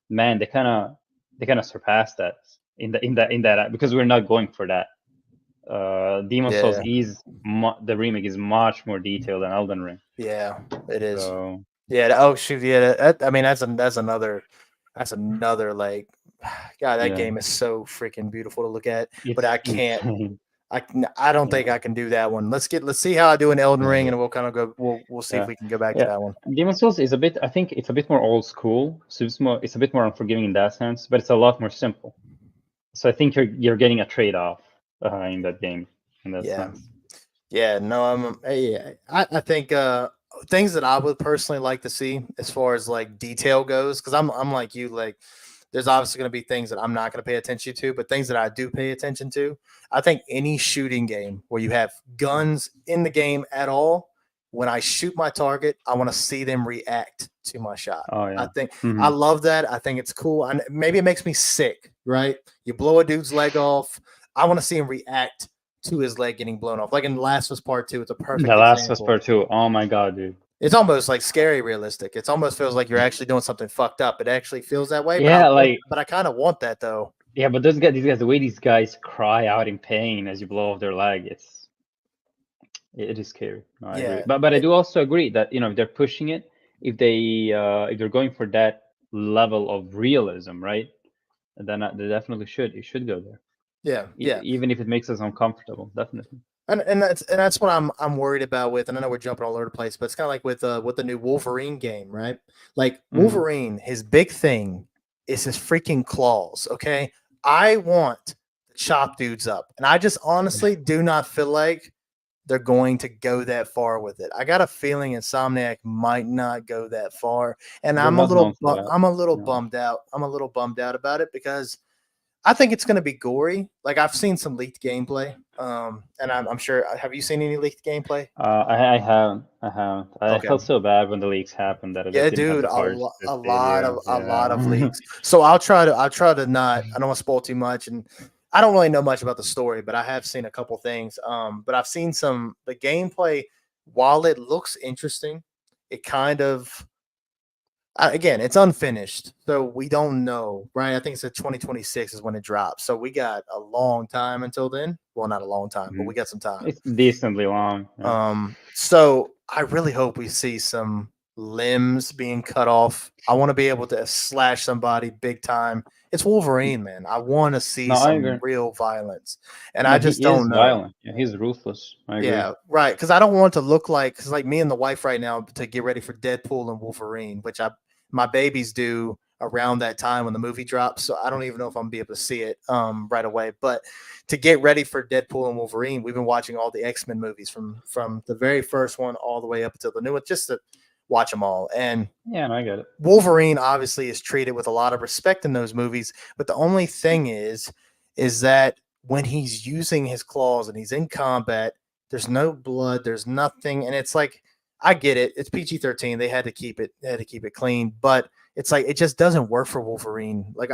"Man, they kind of surpassed that in that because we're not going for that. Demon Souls Yeah. the remake is much more detailed than Elden Ring. Yeah. It is. So Yeah. Oh shoot. Yeah. I mean, that's another like. God, that yeah, game is so freaking beautiful to look at, but it's I can't. insane. I don't think I can do that one. Let's see how I do in Elden Ring, Yeah, and we'll kind of go. We'll see if yeah, we can go back to yeah. that one. Demon Souls is a bit. I think it's a bit more old school. So it's a bit more unforgiving in that sense, but it's a lot more simple. So I think you're getting a trade off in that game in that Yeah. sense. Yeah. No. Yeah. I think things that I would personally like to see as far as like detail goes, because I'm like you, like there's obviously going to be things that I'm not going to pay attention to, but things that I do pay attention to. I think any shooting game where you have guns in the game at all, when I shoot my target, I want to see them react to my shot. Oh I yeah. think I Hmm. love that. I think it's cool. And maybe it makes me sick, right? You blow a dude's leg off. I want to see him react to his leg getting blown off. Like in Last of Us Part 2, it's a perfect The Last of Us example. Part Two. Oh my god, dude. It's almost like scary realistic. It almost feels like you're actually doing something fucked up. It actually feels that way, but Yeah, like I kind of want that though. yeah, but these guys, the way these guys cry out in pain as you blow off their leg, it is scary. No, I agree. Yeah. But I do also agree that if they're pushing it, if they're going for that level of realism, right? Then they definitely should. It should go there, Yeah. Yeah. even if it makes us uncomfortable. Definitely. And that's what I'm worried about with. And I know we're jumping all over the place, but it's kind of like with the new Wolverine game, right? Like Hmm. Wolverine, his big thing is his freaking claws. Okay, I want to chop dudes up, and I just honestly do not feel like they're going to go that far with it. I got a feeling Insomniac might not go that far, and They're not known for that. I'm a little No. bummed out. I'm a little bummed out about it because I think it's going to be gory. Like I've seen some leaked gameplay, and I'm sure. Have you seen any leaked gameplay? I haven't. I haven't. I Okay. felt so bad when the leaks happened that I just Yeah, didn't have dude, the courage to a see lot of videos. Yeah. leaks. So I'll try to not. I don't want to spoil too much, and I don't really know much about the story, but I have seen a couple things. But I've seen the gameplay. While it looks interesting, it kind of again, it's unfinished, so we don't know, right? I think it's 2026 is when it drops, so we got a long time until then. Well, not a long time, but we got some time. It's decently long. Yeah. So I really hope we see some limbs being cut off. I want to be able to slash somebody big time. It's Wolverine, man. I want to see No, I some agree. real violence, and Yeah, I just he is don't know. violent. Yeah, he's ruthless. I agree. Yeah, right. Because I don't want to look like, because like me and the wife right now to get ready for Deadpool and Wolverine, which my babies do around that time when the movie drops. So I don't even know if I'm gonna be able to see it right away. But to get ready for Deadpool and Wolverine, we've been watching all the X-Men movies from the very first one all the way up until the new one, just to watch them all. And Yeah, no, I get it. Wolverine obviously is treated with a lot of respect in those movies, but the only thing is that when he's using his claws and he's in combat, there's no blood, there's nothing, and it's like I get it. It's PG-13. They had to keep it clean, but it's like it just doesn't work for Wolverine. Like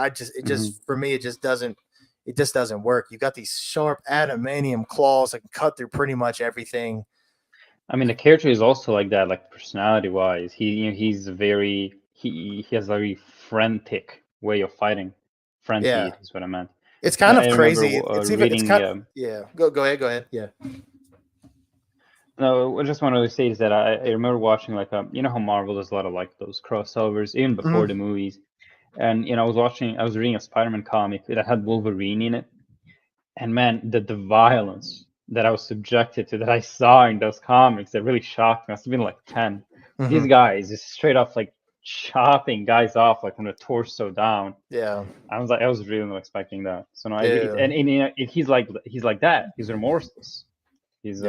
for me it just doesn't work. You got these sharp adamantium claws that can cut through pretty much everything. I mean, the character is also like that, like personality-wise. He's very he has a very frantic way of fighting. Yeah. Frenzied is what I meant. It's kind of I remember crazy. It's reading. Yeah. Go ahead. Yeah. No, I just wanted to say is that I remember watching like you know how Marvel does a lot of like those crossovers even before the movies, and I was reading a Spider-Man comic that had Wolverine in it, and man, the violence that I was subjected to, that I saw in those comics, that really shocked me. I must have been like 10. These guys is straight off like chopping guys off like from the torso down. Yeah. I was really not expecting that. So no, and he's like that. He's remorseless. He's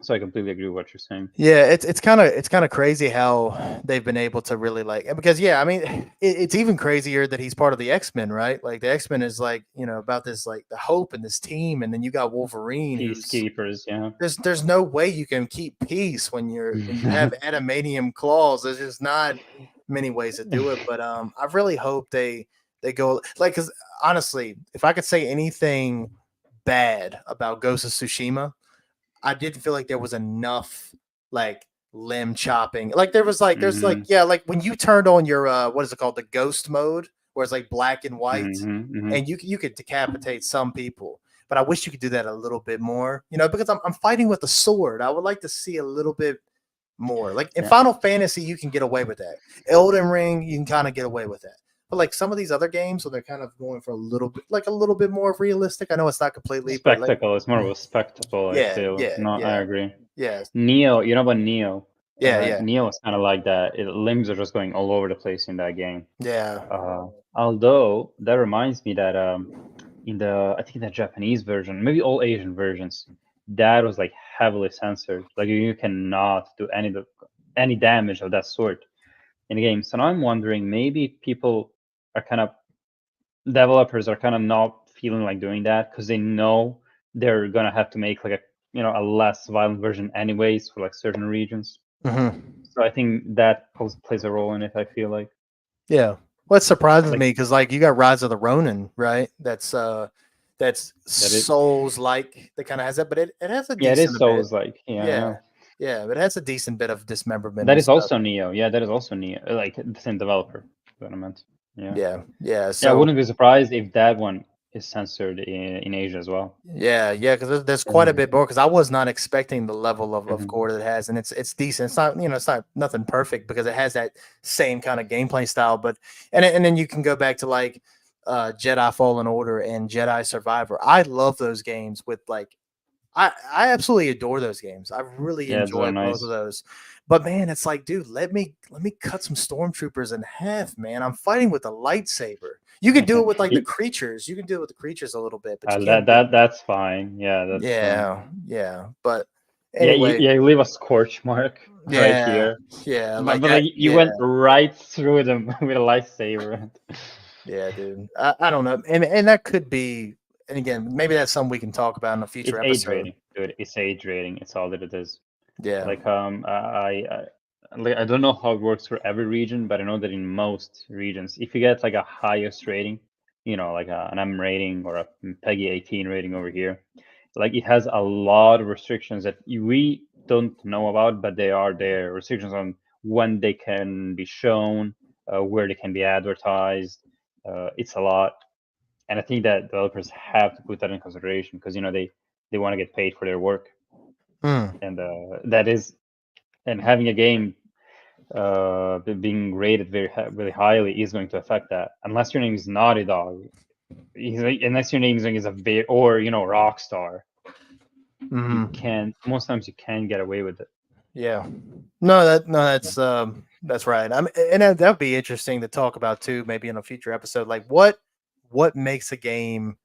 So I completely agree with what you're saying. Yeah, it's kind of crazy how they've been able to really like, because I mean it's even crazier that he's part of the X-Men, right? Like the X-Men is like, about this like the hope in this team, and then you got Wolverine, Peacekeepers, yeah. There's no way you can keep peace when you have adamantium claws. There's just not many ways to do it, but I really hope they go like, because honestly, if I could say anything bad about Ghost of Tsushima, I didn't feel like there was enough like limb chopping. Like there's like like when you turned on your what is it called, the ghost mode, where it's like black and white, and you could decapitate some people. But I wish you could do that a little bit more, because I'm fighting with a sword. I would like to see a little bit more. Like in Final Fantasy, you can get away with that. Elden Ring, you can kind of get away with that. But like some of these other games, so they're kind of going for a little bit more realistic. I know it's not completely spectacle. But it's more of a spectacle. I feel. I agree. Yeah. Neo, you know about Neo? Yeah. Neo is kind of like that. Limbs are just going all over the place in that game. Yeah. Although that reminds me that I think in the Japanese version, maybe all Asian versions, that was like heavily censored. Like you cannot do any damage of that sort in the game. So now I'm wondering, maybe developers are kind of not feeling like doing that because they know they're gonna have to make like a less violent version anyways for like certain regions. So I think that plays a role in it. I feel like. Yeah. What surprises me, because like you got Rise of the Ronin, right? That's Souls like, that kind of has that, but it has a decent it is Souls like, yeah, but it has a decent bit of dismemberment. That is also Neo. Yeah, that is also Neo. Like the same developer. What I meant. Yeah. So I wouldn't be surprised if that one is censored in Asia as well. Yeah, because there's quite a bit more. Because I was not expecting the level of gore that it has, and it's decent. It's not it's not nothing perfect, because it has that same kind of gameplay style. But and then you can go back to like Jedi Fallen Order and Jedi Survivor. I love those games with like. I absolutely adore those games. I really enjoy both of those. But man, it's like, dude, let me cut some stormtroopers in half, man. I'm fighting with a lightsaber. You can do it with like the creatures. You can do it with the creatures a little bit, but that's fine. Yeah, yeah. But anyway, you leave a scorch mark right here. Yeah, but you went right through them with a lightsaber. Yeah, dude. I don't know, and that could be. And again, maybe that's something we can talk about in a future episode. Age rating, dude. It's age rating. It's all that it is. Yeah. Like I don't know how it works for every region, but I know that in most regions, if you get like a highest rating, like an M rating or a PEGI 18 rating over here, like it has a lot of restrictions that we don't know about, but they are there. Restrictions on when they can be shown, where they can be advertised. It's a lot, and I think that developers have to put that in consideration because they want to get paid for their work, and that is, and having a game being rated really highly is going to affect that. Unless your name is Naughty Dog, unless your name is a big or Rockstar, you can't. Most times you can get away with it. Yeah. No, that's right. And that'd be interesting to talk about too, maybe in a future episode. Like what makes a game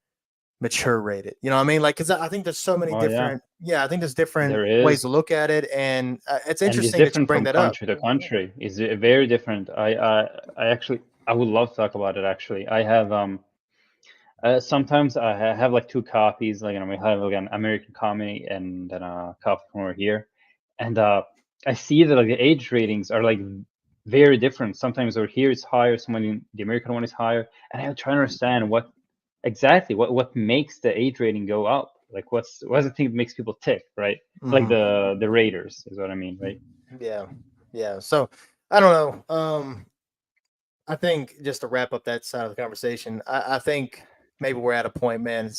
mature rated? You know what I mean? Like, because I think there's so many different. Yeah, I think there's different ways to look at it, and it's interesting that you bring that up. Country to country is very different. I would love to talk about it. Actually, I have sometimes I have like two copies. Like we have like an American comedy and then a copy from over here, and I see that like the age ratings are like very different. Sometimes over here it's higher, the American one is higher, and I'm trying to understand what makes the age rating go up. Like what's the thing that makes people tick, right? Like the raters is what I mean, right? Yeah. So I don't know. I think just to wrap up that side of the conversation, I think maybe we're at a point, man.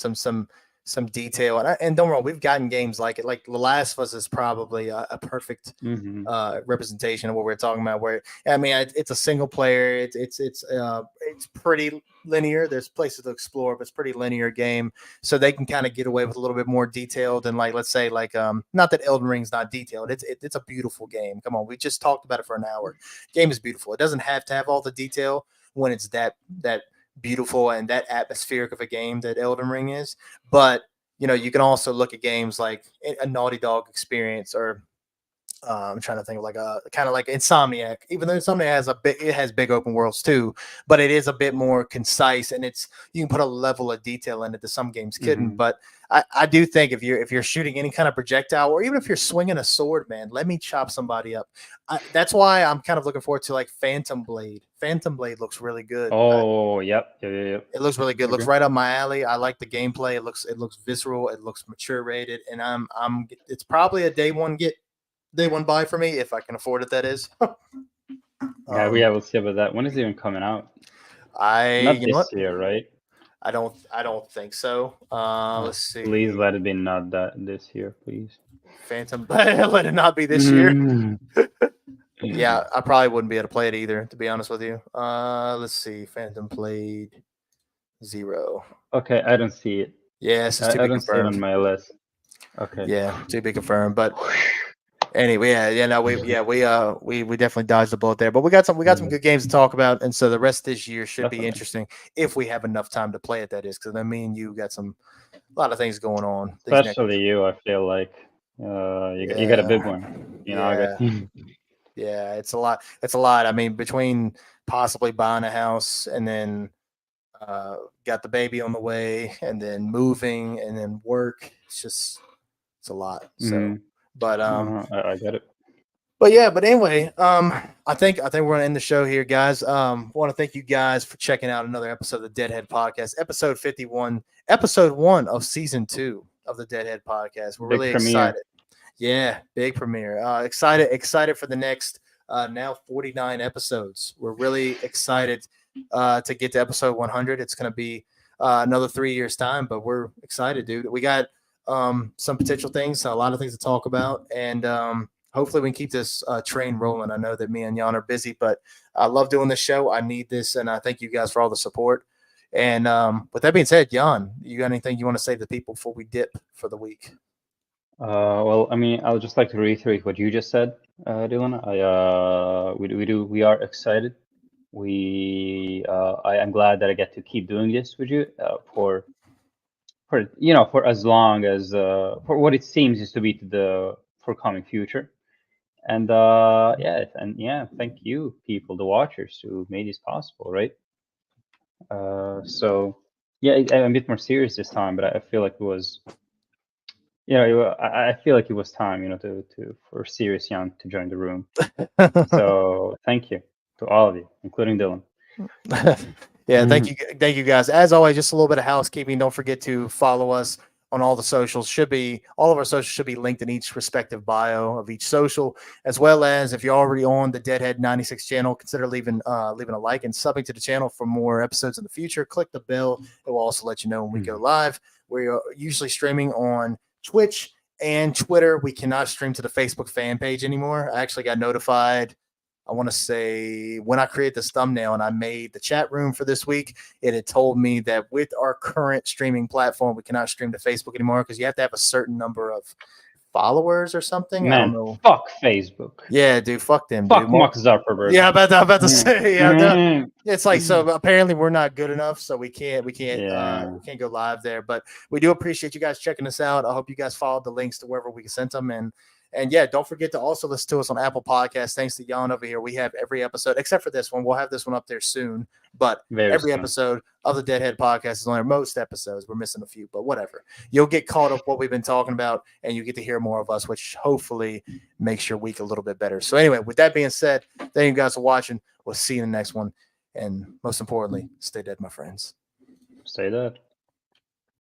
Some detail, and don't worry, we've gotten games like it. Like The Last of Us is probably a perfect representation of what we're talking about. Where I mean, it's a single player. It's pretty linear. There's places to explore, but it's pretty linear game. So they can kind of get away with a little bit more detail than let's say not that Elden Ring's not detailed. It's a beautiful game. Come on, we just talked about it for an hour. Game is beautiful. It doesn't have to have all the detail when it's that beautiful and that atmospheric of a game that Elden Ring is. But you can also look at games like a Naughty Dog experience, or I'm trying to think of like a kind of like Insomniac. Even though Insomniac has big open worlds too, but it is a bit more concise, and you can put a level of detail in it that some games couldn't. But I do think if you're shooting any kind of projectile, or even if you're swinging a sword, man, let me chop somebody up. That's why I'm kind of looking forward to like Phantom Blade. Phantom Blade looks really good. Oh, yep. It looks really good. It looks right up my alley. I like the gameplay. It looks visceral. It looks mature rated, and it's probably a day one buy for me if I can afford it. That is. Yeah, we'll see about that. When is it even coming out? Not this year, right? I don't think so. Let's see. Please let it be not that this year, please. Phantom, let it not be this year. Yeah, I probably wouldn't be able to play it either, to be honest with you. Let's see. Phantom Blade 0. Okay, I don't see it. Yes, I don't see it on my list. Okay. Yeah, to be confirmed. But anyway, we definitely dodged the bullet there. But we got some good games to talk about, and so the rest of this year should be interesting if we have enough time to play it. That is, because me and you got a lot of things going on. Especially you, I feel like you got a big one. Yeah, it's a lot. It's a lot. I mean, between possibly buying a house and then got the baby on the way, and then moving, and then work. It's a lot. So. But I get it. But yeah, but anyway, I think we're gonna end the show here, guys. Want to thank you guys for checking out another episode of the Deadhead Podcast, episode 51, episode 1 of season 2 of the Deadhead Podcast. We're really excited. Yeah, big premiere. Excited for the next now 49 episodes. We're really excited to get to episode 100. It's gonna be another 3 years time, but we're excited, dude. We got some potential things, a lot of things to talk about, and hopefully we can keep this train rolling. I know that me and Jan are busy, but I love doing this show. I need this, and I thank you guys for all the support. And with that being said, Jan, you got anything you want to say to the people before we dip for the week? Well, I mean, I would just like to reiterate what you just said, Dylan. We are excited. I am glad that I get to keep doing this with you for as long as for what it seems is to be the forthcoming future. And thank you, people, the watchers, who made this possible, right? So yeah, I'm a bit more serious this time, but I feel like it was, I feel like it was time, for Serious Jan to join the room. So thank you to all of you, including Dylan. Yeah, thank you guys. As always, just a little bit of housekeeping. Don't forget to follow us on all the socials. All of our socials should be linked in each respective bio of each social, as well as if you're already on the Deadhead 96 channel, consider leaving a like and subbing to the channel for more episodes in the future. Click the bell. It will also let you know when we go live. We're usually streaming on Twitch and Twitter. We cannot stream to the Facebook fan page anymore. I actually got notified, I want to say, when I created this thumbnail and I made the chat room for this week, it had told me that with our current streaming platform, we cannot stream to Facebook anymore because you have to have a certain number of followers or something. Man, I don't know. fuck Facebook. Yeah, dude, fuck them. Fuck dude. Mark Zuckerberg. Yeah, I'm about to say. Yeah, Mhm. it's like, so apparently we're not good enough, so we can't Yeah. we can't go live there. But we do appreciate you guys checking us out. I hope you guys followed the links to wherever we sent them, and yeah, don't forget to also listen to us on Apple Podcasts. Thanks to Jan over here, we have every episode except for this one. We'll have this one up there soon, but every episode of the Deadhead Podcast is on there. Most episodes, we're missing a few, but whatever. You'll get caught up what we've been talking about, and you get to hear more of us, which hopefully makes your week a little bit better. So anyway, with that being said, thank you guys for watching. We'll see you in the next one. And most importantly, stay dead, my friends. Say that.